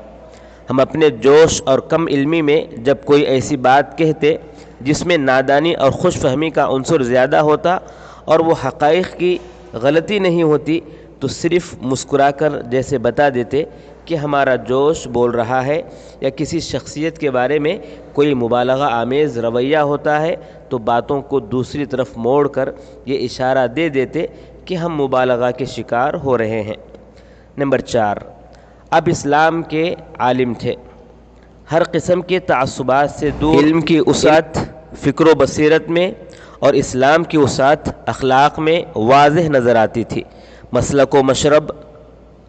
ہم اپنے جوش اور کم علمی میں جب کوئی ایسی بات کہتے جس میں نادانی اور خوش فہمی کا عنصر زیادہ ہوتا اور وہ حقائق کی غلطی نہیں ہوتی، تو صرف مسکرا کر جیسے بتا دیتے کہ ہمارا جوش بول رہا ہے، یا کسی شخصیت کے بارے میں کوئی مبالغہ آمیز رویہ ہوتا ہے تو باتوں کو دوسری طرف موڑ کر یہ اشارہ دے دیتے کہ ہم مبالغہ کے شکار ہو رہے ہیں۔ نمبر 4، اب اسلام کے عالم تھے، ہر قسم کے تعصبات سے دور، علم کی وسعت فکر و بصیرت میں اور اسلام کی وسعت اخلاق میں واضح نظر آتی تھی۔ مسلک و مشرب،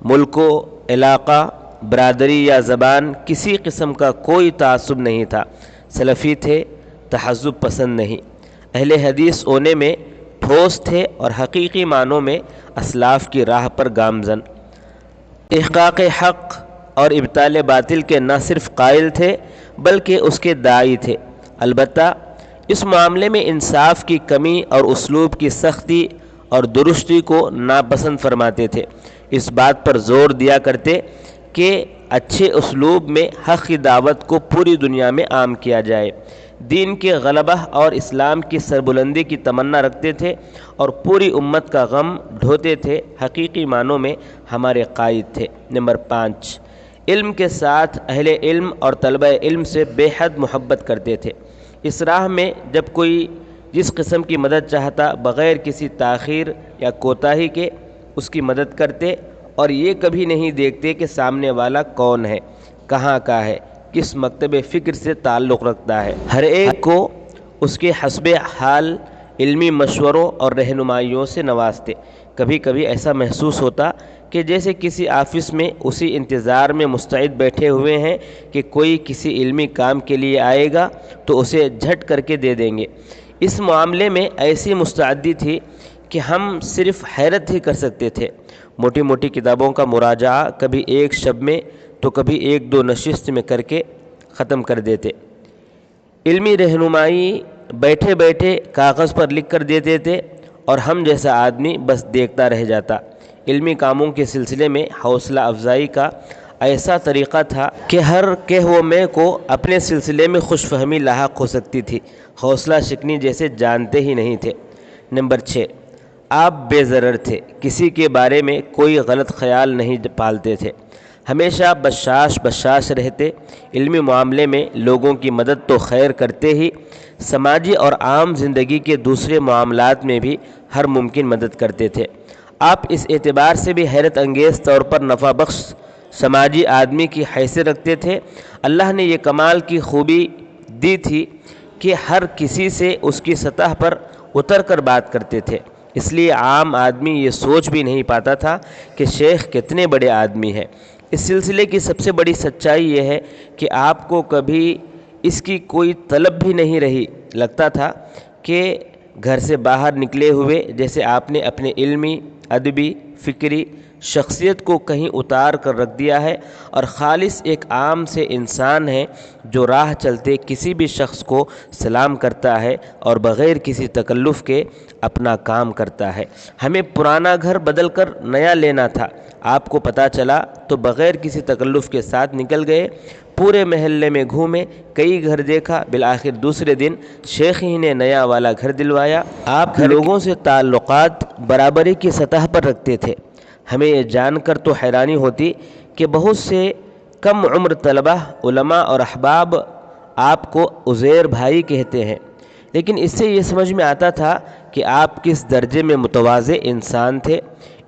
ملک و علاقہ، برادری یا زبان، کسی قسم کا کوئی تعصب نہیں تھا۔ سلفی تھے، تحزب پسند نہیں، اہل حدیث ہونے میں ٹھوس تھے اور حقیقی معنوں میں اسلاف کی راہ پر گامزن۔ احقاق حق اور ابطال باطل کے نہ صرف قائل تھے بلکہ اس کے داعی تھے، البتہ اس معاملے میں انصاف کی کمی اور اسلوب کی سختی اور درستی کو ناپسند فرماتے تھے۔ اس بات پر زور دیا کرتے کہ اچھے اسلوب میں حق کی دعوت کو پوری دنیا میں عام کیا جائے، دین کے غلبہ اور اسلام کی سربلندی کی تمنا رکھتے تھے اور پوری امت کا غم ڈھوتے تھے، حقیقی معنوں میں ہمارے قائد تھے۔ نمبر 5، علم کے ساتھ اہل علم اور طلبہ علم سے بے حد محبت کرتے تھے۔ اس راہ میں جب کوئی جس قسم کی مدد چاہتا بغیر کسی تاخیر یا کوتاہی کے اس کی مدد کرتے، اور یہ کبھی نہیں دیکھتے کہ سامنے والا کون ہے، کہاں کا ہے، کس مکتب فکر سے تعلق رکھتا ہے۔ ہر ایک کو اس کے حسب حال علمی مشوروں اور رہنمائیوں سے نوازتے۔ کبھی کبھی ایسا محسوس ہوتا کہ جیسے کسی آفس میں اسی انتظار میں مستعد بیٹھے ہوئے ہیں کہ کوئی کسی علمی کام کے لیے آئے گا تو اسے جھٹ کر کے دے دیں گے۔ اس معاملے میں ایسی مستعدی تھی کہ ہم صرف حیرت ہی کر سکتے تھے۔ موٹی موٹی کتابوں کا مراجعہ کبھی ایک شب میں تو کبھی 1-2 نشست میں کر کے ختم کر دیتے۔ علمی رہنمائی بیٹھے بیٹھے کاغذ پر لکھ کر دیتے تھے اور ہم جیسا آدمی بس دیکھتا رہ جاتا۔ علمی کاموں کے سلسلے میں حوصلہ افزائی کا ایسا طریقہ تھا کہ ہر کہ و میں کو اپنے سلسلے میں خوش فہمی لاحق ہو سکتی تھی، حوصلہ شکنی جیسے جانتے ہی نہیں تھے۔ نمبر 6، آپ بے ضرر تھے، کسی کے بارے میں کوئی غلط خیال نہیں پالتے تھے، ہمیشہ بشاش رہتے، علمی معاملے میں لوگوں کی مدد تو خیر کرتے ہی، سماجی اور عام زندگی کے دوسرے معاملات میں بھی ہر ممکن مدد کرتے تھے۔ آپ اس اعتبار سے بھی حیرت انگیز طور پر نفع بخش سماجی آدمی کی حیثیت رکھتے تھے۔ اللہ نے یہ کمال کی خوبی دی تھی کہ ہر کسی سے اس کی سطح پر اتر کر بات کرتے تھے، اس لیے عام آدمی یہ سوچ بھی نہیں پاتا تھا کہ شیخ کتنے بڑے آدمی ہیں۔ اس سلسلے کی سب سے بڑی سچائی یہ ہے کہ آپ کو کبھی اس کی کوئی طلب بھی نہیں رہی، لگتا تھا کہ گھر سے باہر نکلے ہوئے جیسے آپ نے اپنے علمی، ادبی، فکری، شخصیت کو کہیں اتار کر رکھ دیا ہے اور خالص ایک عام سے انسان ہے جو راہ چلتے کسی بھی شخص کو سلام کرتا ہے اور بغیر کسی تکلف کے اپنا کام کرتا ہے۔ ہمیں پرانا گھر بدل کر نیا لینا تھا، آپ کو پتہ چلا تو بغیر کسی تکلف کے ساتھ نکل گئے، پورے محلے میں گھومے، کئی گھر دیکھا، بالآخر دوسرے دن شیخ ہی نے نیا والا گھر دلوایا۔ آپ لوگوں سے تعلقات برابری کی سطح پر رکھتے تھے۔ ہمیں یہ جان کر تو حیرانی ہوتی کہ بہت سے کم عمر طلبہ، علماء اور احباب آپ کو عزیر بھائی کہتے ہیں، لیکن اس سے یہ سمجھ میں آتا تھا کہ آپ کس درجے میں متواضع انسان تھے۔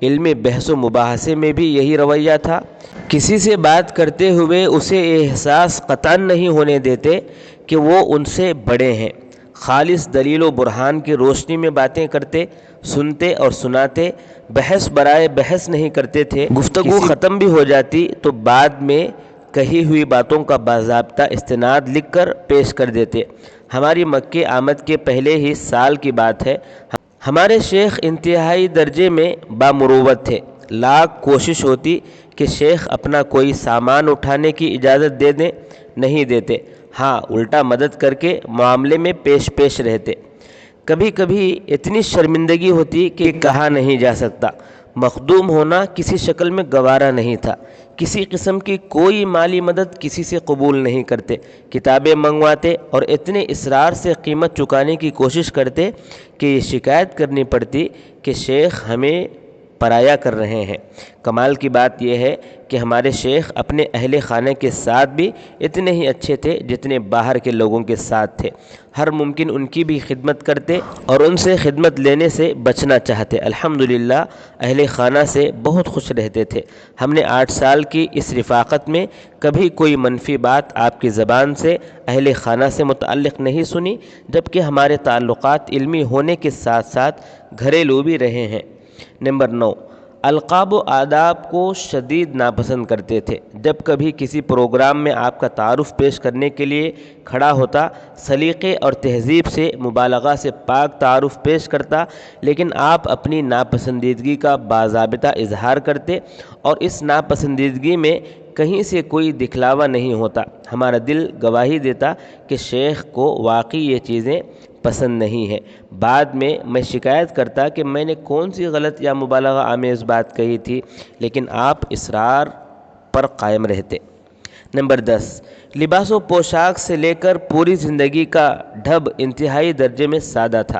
علم بحث و مباحثے میں بھی یہی رویہ تھا۔ کسی سے بات کرتے ہوئے اسے احساس قطعاً نہیں ہونے دیتے کہ وہ ان سے بڑے ہیں۔ خالص دلیل و برہان کی روشنی میں باتیں کرتے، سنتے اور سناتے، بحث برائے بحث نہیں کرتے تھے۔ گفتگو ختم بھی ہو جاتی تو بعد میں کہی ہوئی باتوں کا باضابطہ استناد لکھ کر پیش کر دیتے۔ ہماری مکے آمد کے پہلے ہی سال کی بات ہے، ہمارے شیخ انتہائی درجے میں بامروت تھے۔ لاکھ کوشش ہوتی کہ شیخ اپنا کوئی سامان اٹھانے کی اجازت دے دیں، نہیں دیتے، ہاں الٹا مدد کر کے معاملے میں پیش رہتے۔ کبھی کبھی اتنی شرمندگی ہوتی کہ کہا نہیں جا سکتا۔ مخدوم ہونا کسی شکل میں گوارا نہیں تھا۔ کسی قسم کی کوئی مالی مدد کسی سے قبول نہیں کرتے۔ کتابیں منگواتے اور اتنے اصرار سے قیمت چکانے کی کوشش کرتے کہ یہ شکایت کرنی پڑتی کہ شیخ ہمیں پرایا کر رہے ہیں۔ کمال کی بات یہ ہے کہ ہمارے شیخ اپنے اہل خانہ کے ساتھ بھی اتنے ہی اچھے تھے جتنے باہر کے لوگوں کے ساتھ تھے۔ ہر ممکن ان کی بھی خدمت کرتے اور ان سے خدمت لینے سے بچنا چاہتے۔ الحمدللہ اہل خانہ سے بہت خوش رہتے تھے۔ ہم نے 8 سال کی اس رفاقت میں کبھی کوئی منفی بات آپ کی زبان سے اہل خانہ سے متعلق نہیں سنی، جبکہ ہمارے تعلقات علمی ہونے کے ساتھ ساتھ گھریلو بھی رہے ہیں۔ نمبر 9، القاب و آداب کو شدید ناپسند کرتے تھے۔ جب کبھی کسی پروگرام میں آپ کا تعارف پیش کرنے کے لیے کھڑا ہوتا، سلیقے اور تہذیب سے مبالغہ سے پاک تعارف پیش کرتا، لیکن آپ اپنی ناپسندیدگی کا باضابطہ اظہار کرتے اور اس ناپسندیدگی میں کہیں سے کوئی دکھلاوا نہیں ہوتا۔ ہمارا دل گواہی دیتا کہ شیخ کو واقعی یہ چیزیں پسند نہیں ہے۔ بعد میں شکایت کرتا کہ میں نے کون سی غلط یا مبالغہ آمیز بات کہی تھی، لیکن آپ اصرار پر قائم رہتے۔ نمبر 10، لباس و پوشاک سے لے کر پوری زندگی کا ڈھب انتہائی درجے میں سادہ تھا۔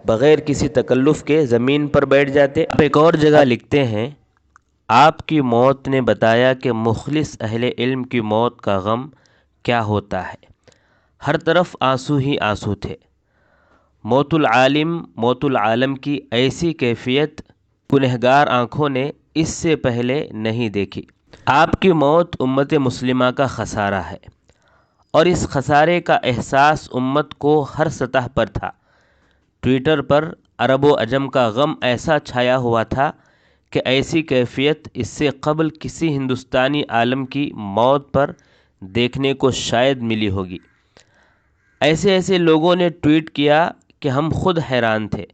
بغیر کسی تکلف کے زمین پر بیٹھ جاتے۔ آپ ایک اور جگہ لکھتے ہیں، آپ کی موت نے بتایا کہ مخلص اہل علم کی موت کا غم کیا ہوتا ہے۔ ہر طرف آنسو ہی آنسو تھے۔ موت العالم کی ایسی کیفیت گنہگار آنکھوں نے اس سے پہلے نہیں دیکھی۔ آپ کی موت امت مسلمہ کا خسارہ ہے، اور اس خسارے کا احساس امت کو ہر سطح پر تھا۔ ٹویٹر پر عرب و عجم کا غم ایسا چھایا ہوا تھا کہ ایسی کیفیت اس سے قبل کسی ہندوستانی عالم کی موت پر دیکھنے کو شاید ملی ہوگی۔ ایسے لوگوں نے ٹویٹ کیا کہ ہم خود حیران تھے،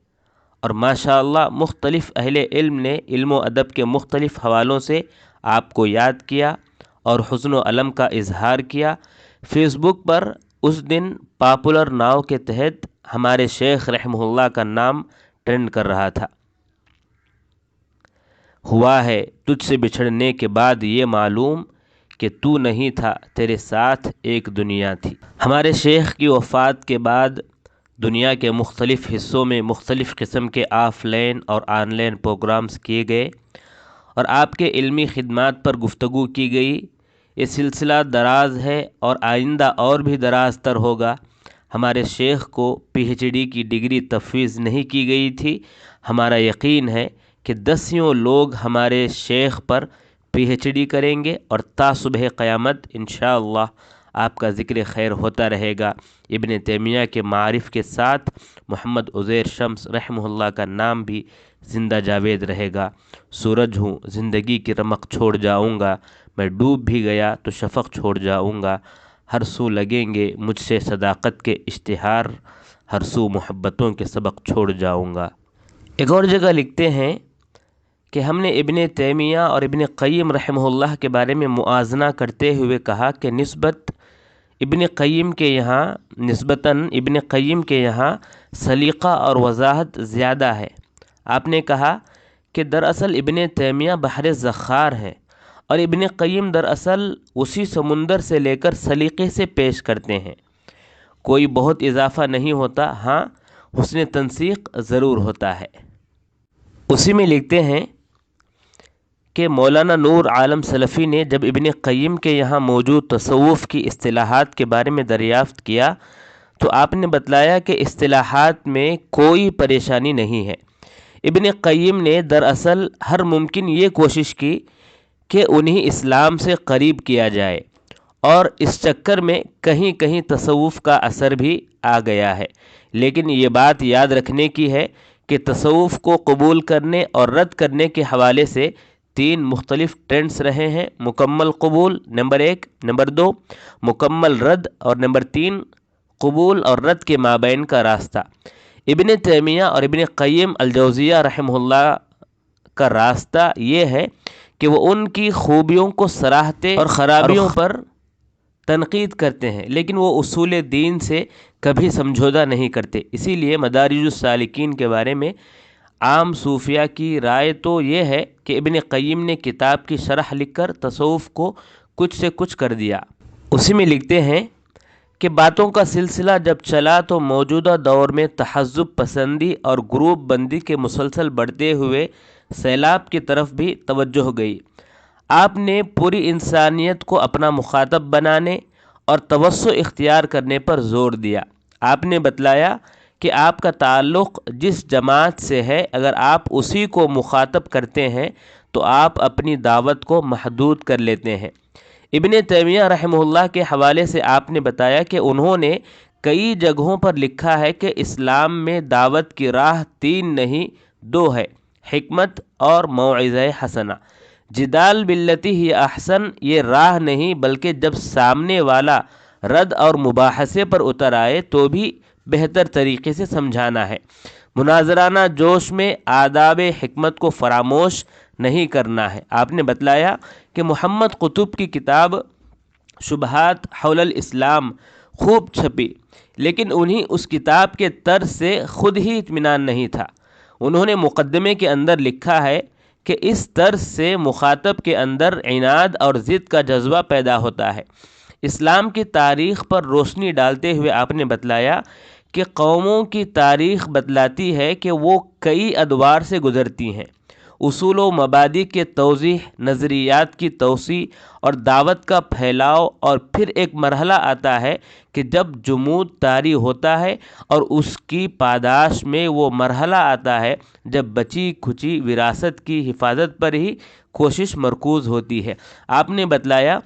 اور ماشاءاللہ مختلف اہل علم نے علم و ادب کے مختلف حوالوں سے آپ کو یاد کیا اور حزن و الم کا اظہار کیا۔ فیس بک پر اس دن پاپولر ناؤ کے تحت ہمارے شیخ رحمہ اللہ کا نام ٹرینڈ کر رہا تھا۔ ہوا ہے تجھ سے بچھڑنے کے بعد یہ معلوم کہ تو نہیں تھا، تیرے ساتھ ایک دنیا تھی۔ ہمارے شیخ کی وفات کے بعد دنیا کے مختلف حصوں میں مختلف قسم کے آف لائن اور آن لائن پروگرامز کیے گئے اور آپ کے علمی خدمات پر گفتگو کی گئی۔ یہ سلسلہ دراز ہے اور آئندہ اور بھی دراز تر ہوگا۔ ہمارے شیخ کو PhD کی ڈگری تفویض نہیں کی گئی تھی۔ ہمارا یقین ہے کہ 10 لوگ ہمارے شیخ پر PhD کریں گے اور تا صبح قیامت انشاءاللہ آپ کا ذکر خیر ہوتا رہے گا۔ ابن تیمیہ کے معارف کے ساتھ محمد عزیر شمس رحمہ اللہ کا نام بھی زندہ جاوید رہے گا۔ سورج ہوں، زندگی کی رمق چھوڑ جاؤں گا، میں ڈوب بھی گیا تو شفق چھوڑ جاؤں گا۔ ہر سو لگیں گے مجھ سے صداقت کے اشتہار، ہر سو محبتوں کے سبق چھوڑ جاؤں گا۔ ایک اور جگہ لکھتے ہیں کہ ہم نے ابن تیمیہ اور ابن قیم رحمہ اللہ کے بارے میں موازنہ کرتے ہوئے کہا کہ نسبتاً ابن قیم کے یہاں سلیقہ اور وضاحت زیادہ ہے۔ آپ نے کہا کہ دراصل ابن تیمیہ بحر زخار ہیں اور ابن قیم دراصل اسی سمندر سے لے کر سلیقے سے پیش کرتے ہیں، کوئی بہت اضافہ نہیں ہوتا، ہاں حسن تنسیق ضرور ہوتا ہے۔ اسی میں لکھتے ہیں کہ مولانا نور عالم سلفی نے جب ابن قیم کے یہاں موجود تصوف کی اصطلاحات کے بارے میں دریافت کیا تو آپ نے بتلایا کہ اصطلاحات میں کوئی پریشانی نہیں ہے۔ ابن قیم نے دراصل ہر ممکن یہ کوشش کی کہ انہیں اسلام سے قریب کیا جائے، اور اس چکر میں کہیں کہیں تصوف کا اثر بھی آ گیا ہے، لیکن یہ بات یاد رکھنے کی ہے کہ تصوف کو قبول کرنے اور رد کرنے کے حوالے سے 3 مختلف ٹرینڈز رہے ہیں: مکمل قبول نمبر 1، نمبر 2 مکمل رد، اور نمبر 3 قبول اور رد کے مابین کا راستہ۔ ابن تیمیہ اور ابن قیم الجوزیہ رحمہ اللہ کا راستہ یہ ہے کہ وہ ان کی خوبیوں کو سراہتے اور خرابیوں پر تنقید کرتے ہیں، لیکن وہ اصول دین سے کبھی سمجھوتہ نہیں کرتے۔ اسی لیے مدارج السالکین کے بارے میں عام صوفیہ کی رائے تو یہ ہے کہ ابن قیم نے کتاب کی شرح لکھ کر تصوف کو کچھ سے کچھ کر دیا۔ اسی میں لکھتے ہیں کہ باتوں کا سلسلہ جب چلا تو موجودہ دور میں تحزب پسندی اور گروپ بندی کے مسلسل بڑھتے ہوئے سیلاب کی طرف بھی توجہ گئی۔ آپ نے پوری انسانیت کو اپنا مخاطب بنانے اور توسع اختیار کرنے پر زور دیا۔ آپ نے بتلایا کہ آپ کا تعلق جس جماعت سے ہے، اگر آپ اسی کو مخاطب کرتے ہیں تو آپ اپنی دعوت کو محدود کر لیتے ہیں۔ ابن تیمیہ رحمہ اللہ کے حوالے سے آپ نے بتایا کہ انہوں نے کئی جگہوں پر لکھا ہے کہ اسلام میں دعوت کی راہ 3 نہیں 2 ہے: حکمت اور موعظہ حسنہ۔ جدال باللتی ہی احسن یہ راہ نہیں، بلکہ جب سامنے والا رد اور مباحثے پر اتر آئے تو بھی بہتر طریقے سے سمجھانا ہے۔ مناظرانہ جوش میں آداب حکمت کو فراموش نہیں کرنا ہے۔ آپ نے بتلایا کہ محمد قطب کی کتاب شبہات حول الاسلام خوب چھپی، لیکن انہیں اس کتاب کے طرز سے خود ہی اطمینان نہیں تھا۔ انہوں نے مقدمے کے اندر لکھا ہے کہ اس طرز سے مخاطب کے اندر عناد اور ضد کا جذبہ پیدا ہوتا ہے۔ اسلام کی تاریخ پر روشنی ڈالتے ہوئے آپ نے بتلایا کہ قوموں کی تاریخ بتلاتی ہے کہ وہ کئی ادوار سے گزرتی ہیں۔ اصول و مبادئ کے توضیح، نظریات کی توسیع اور دعوت کا پھیلاؤ، اور پھر ایک مرحلہ آتا ہے کہ جب جمود طاری ہوتا ہے، اور اس کی پاداش میں وہ مرحلہ آتا ہے جب بچی کھچی وراثت کی حفاظت پر ہی کوشش مرکوز ہوتی ہے۔ آپ نے بتلایا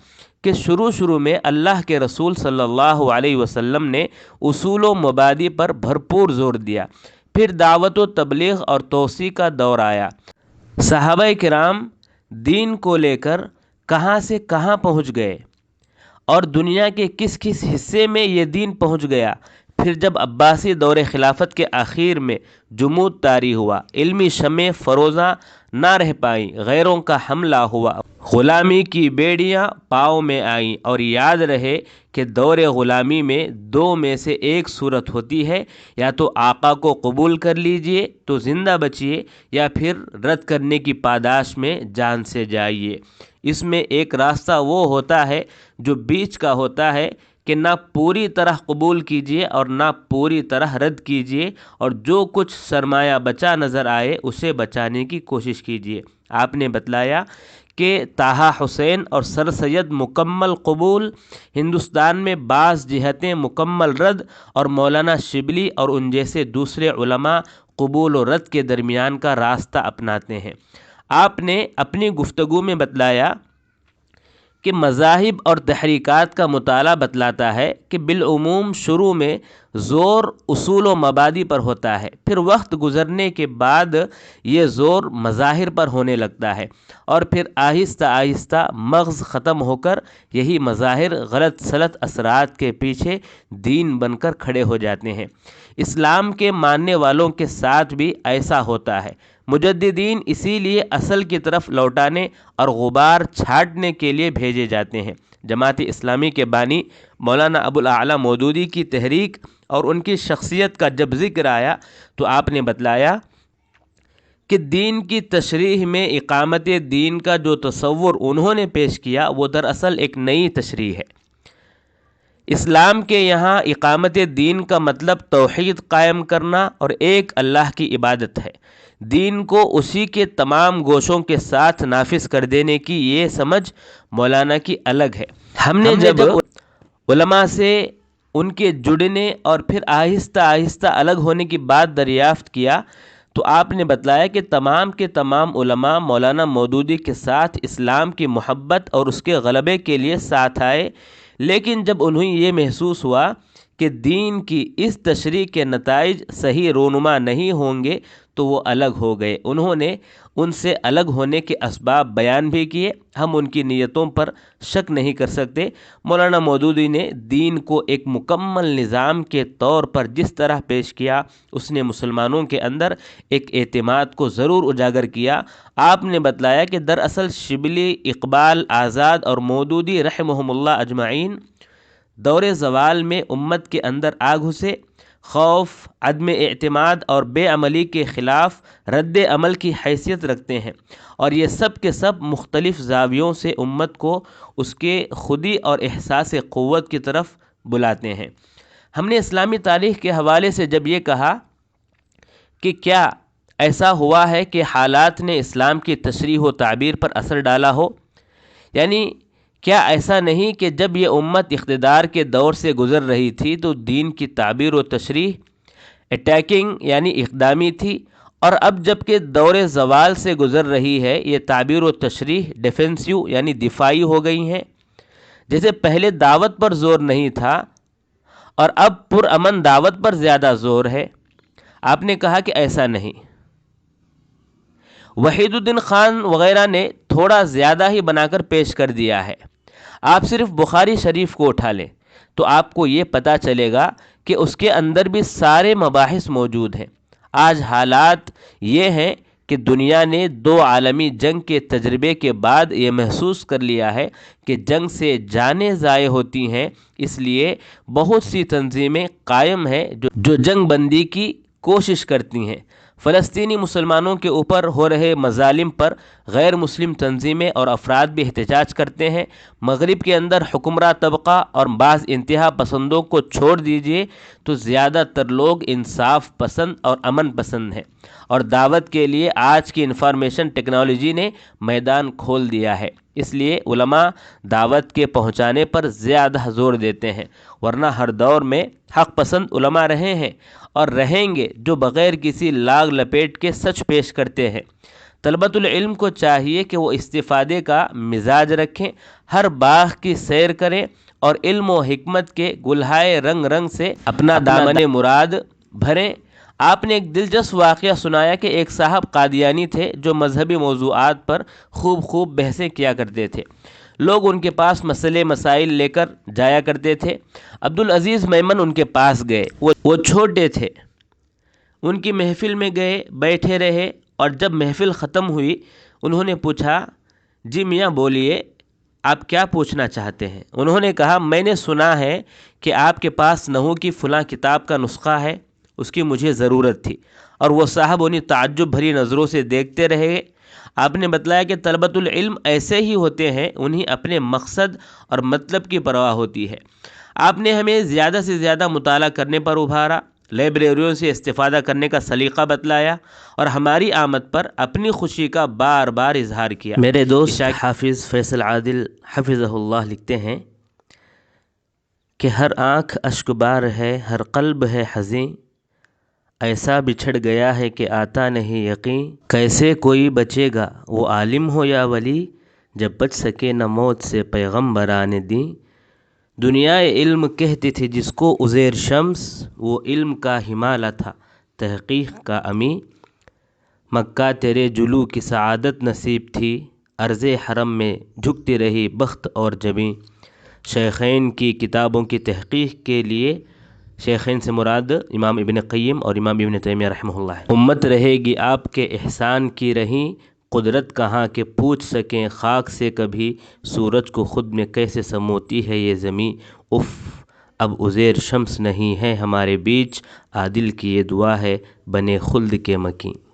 کہ شروع میں اللہ کے رسول صلی اللہ علیہ وسلم نے اصول و مبادئ پر بھرپور زور دیا، پھر دعوت و تبلیغ اور توسیع کا دور آیا۔ صحابہ کرام دین کو لے کر کہاں سے کہاں پہنچ گئے، اور دنیا کے کس کس حصے میں یہ دین پہنچ گیا۔ پھر جب عباسی دور خلافت کے آخر میں جمود طاری ہوا، علمی شمعیں فروزاں نہ رہ پائیں، غیروں کا حملہ ہوا، غلامی کی بیڑیاں پاؤں میں آئیں، اور یاد رہے کہ دور غلامی میں 2 میں سے ایک صورت ہوتی ہے: یا تو آقا کو قبول کر لیجئے تو زندہ بچیے، یا پھر رد کرنے کی پاداش میں جان سے جائیے۔ اس میں ایک راستہ وہ ہوتا ہے جو بیچ کا ہوتا ہے کہ نہ پوری طرح قبول کیجیے اور نہ پوری طرح رد کیجیے، اور جو کچھ سرمایہ بچا نظر آئے اسے بچانے کی کوشش کیجیے۔ آپ نے بتلایا کہ طٰہٰ حسین اور سر سید مکمل قبول، ہندوستان میں بعض جہتیں مکمل رد، اور مولانا شبلی اور ان جیسے دوسرے علماء قبول و رد کے درمیان کا راستہ اپناتے ہیں۔ آپ نے اپنی گفتگو میں بتلایا کہ مذاہب اور تحریکات کا مطالعہ بتلاتا ہے کہ بالعموم شروع میں زور اصول و مبادئ پر ہوتا ہے، پھر وقت گزرنے کے بعد یہ زور مظاہر پر ہونے لگتا ہے، اور پھر آہستہ آہستہ مغز ختم ہو کر یہی مظاہر غلط سلط اثرات کے پیچھے دین بن کر کھڑے ہو جاتے ہیں۔ اسلام کے ماننے والوں کے ساتھ بھی ایسا ہوتا ہے۔ مجددین اسی لیے اصل کی طرف لوٹانے اور غبار چھانٹنے کے لیے بھیجے جاتے ہیں۔ جماعت اسلامی کے بانی مولانا ابو الاعلیٰ مودودی کی تحریک اور ان کی شخصیت کا جب ذکر آیا تو آپ نے بتلایا کہ دین کی تشریح میں اقامت دین کا جو تصور انہوں نے پیش کیا وہ دراصل ایک نئی تشریح ہے۔ اسلام کے یہاں اقامت دین کا مطلب توحید قائم کرنا اور ایک اللہ کی عبادت ہے۔ دین کو اسی کے تمام گوشوں کے ساتھ نافذ کر دینے کی یہ سمجھ مولانا کی الگ ہے۔ ہم نے جب علماء سے ان کے جڑنے اور پھر آہستہ آہستہ الگ ہونے کی بات دریافت کیا تو آپ نے بتلایا کہ تمام کے تمام علماء مولانا مودودی کے ساتھ اسلام کی محبت اور اس کے غلبے کے لیے ساتھ آئے، لیکن جب انہیں یہ محسوس ہوا کہ دین کی اس تشریح کے نتائج صحیح رونما نہیں ہوں گے تو وہ الگ ہو گئے۔ انہوں نے ان سے الگ ہونے کے اسباب بیان بھی کیے۔ ہم ان کی نیتوں پر شک نہیں کر سکتے۔ مولانا مودودی نے دین کو ایک مکمل نظام کے طور پر جس طرح پیش کیا، اس نے مسلمانوں کے اندر ایک اعتماد کو ضرور اجاگر کیا۔ آپ نے بتلایا کہ دراصل شبلی، اقبال، آزاد اور مودودی رحمہم اللہ اجمعین دور زوال میں امت کے اندر آ گھسے، خوف، عدم اعتماد اور بے عملی کے خلاف رد عمل کی حیثیت رکھتے ہیں، اور یہ سب کے سب مختلف زاویوں سے امت کو اس کے خودی اور احساس قوت کی طرف بلاتے ہیں۔ ہم نے اسلامی تاریخ کے حوالے سے جب یہ کہا کہ کیا ایسا ہوا ہے کہ حالات نے اسلام کی تشریح و تعبیر پر اثر ڈالا ہو، یعنی کیا ایسا نہیں کہ جب یہ امت اقتدار کے دور سے گزر رہی تھی تو دین کی تعبیر و تشریح اٹیکنگ یعنی اقدامی تھی، اور اب جب کہ دور زوال سے گزر رہی ہے یہ تعبیر و تشریح ڈیفینسیو یعنی دفاعی ہو گئی ہیں؟ جیسے پہلے دعوت پر زور نہیں تھا اور اب پرامن دعوت پر زیادہ زور ہے۔ آپ نے کہا کہ ایسا نہیں۔ وحید الدین خان وغیرہ نے تھوڑا زیادہ ہی بنا کر پیش کر دیا ہے۔ آپ صرف بخاری شریف کو اٹھا لیں تو آپ کو یہ پتہ چلے گا کہ اس کے اندر بھی سارے مباحث موجود ہیں۔ آج حالات یہ ہیں کہ دنیا نے 2 عالمی جنگ کے تجربے کے بعد یہ محسوس کر لیا ہے کہ جنگ سے جانیں ضائع ہوتی ہیں، اس لیے بہت سی تنظیمیں قائم ہیں جو جنگ بندی کی کوشش کرتی ہیں۔ فلسطینی مسلمانوں کے اوپر ہو رہے مظالم پر غیر مسلم تنظیمیں اور افراد بھی احتجاج کرتے ہیں۔ مغرب کے اندر حکمراں طبقہ اور بعض انتہا پسندوں کو چھوڑ دیجئے تو زیادہ تر لوگ انصاف پسند اور امن پسند ہیں، اور دعوت کے لیے آج کی انفارمیشن ٹیکنالوجی نے میدان کھول دیا ہے۔ اس لیے علماء دعوت کے پہنچانے پر زیادہ زور دیتے ہیں، ورنہ ہر دور میں حق پسند علماء رہے ہیں اور رہیں گے جو بغیر کسی لاگ لپیٹ کے سچ پیش کرتے ہیں۔ طلبۃ العلم کو چاہیے کہ وہ استفادے کا مزاج رکھیں، ہر باغ کی سیر کریں اور علم و حکمت کے گلہائے رنگ رنگ سے اپنا دامن مراد بھریں۔ آپ نے ایک دلچسپ واقعہ سنایا کہ ایک صاحب قادیانی تھے جو مذہبی موضوعات پر خوب بحثیں کیا کرتے تھے۔ لوگ ان کے پاس مسئلے مسائل لے کر جایا کرتے تھے۔ عبدالعزیز میمن ان کے پاس گئے، وہ چھوٹے تھے، ان کی محفل میں گئے، بیٹھے رہے، اور جب محفل ختم ہوئی انہوں نے پوچھا، جی میاں بولیے، آپ کیا پوچھنا چاہتے ہیں؟ انہوں نے کہا، میں نے سنا ہے کہ آپ کے پاس نحو کی فلاں کتاب کا نسخہ ہے، اس کی مجھے ضرورت تھی۔ اور وہ صاحب انہیں تعجب بھری نظروں سے دیکھتے رہے۔ آپ نے بتلایا کہ طلبۃ العلم ایسے ہی ہوتے ہیں، انہیں اپنے مقصد اور مطلب کی پرواہ ہوتی ہے۔ آپ نے ہمیں زیادہ سے زیادہ مطالعہ کرنے پر ابھارا، لائبریریوں سے استفادہ کرنے کا سلیقہ بتلایا، اور ہماری آمد پر اپنی خوشی کا بار بار اظہار کیا۔ میرے دوست حافظ فیصل عادل حفظہ اللہ لکھتے ہیں کہ ہر آنکھ اشک بار ہے، ہر قلب ہے حزین، ایسا بچھڑ گیا ہے کہ آتا نہیں یقین، کیسے کوئی بچے گا وہ عالم ہو یا ولی، جب بچ سکے نہ موت سے پیغمبران دین۔ دنیا علم کہتی تھی جس کو عزیر شمس، وہ علم کا ہمالہ تھا تحقیق کا امی، مکہ تیرے جلو کی سعادت نصیب تھی، عرض حرم میں جھکتی رہی بخت اور جبیں۔ شیخین کی کتابوں کی تحقیق کے لیے شیخین سے مراد امام ابن قیم اور امام ابن تیمیہ رحمہ اللہ ہے۔ امت رہے گی آپ کے احسان کی رہیں، قدرت کہاں کہ پوچھ سکیں خاک سے کبھی، سورج کو خود میں کیسے سموتی ہے یہ زمیں، اف اب عزیر شمس نہیں ہے ہمارے بیچ، عادل کی یہ دعا ہے بنے خلد کے مکیں۔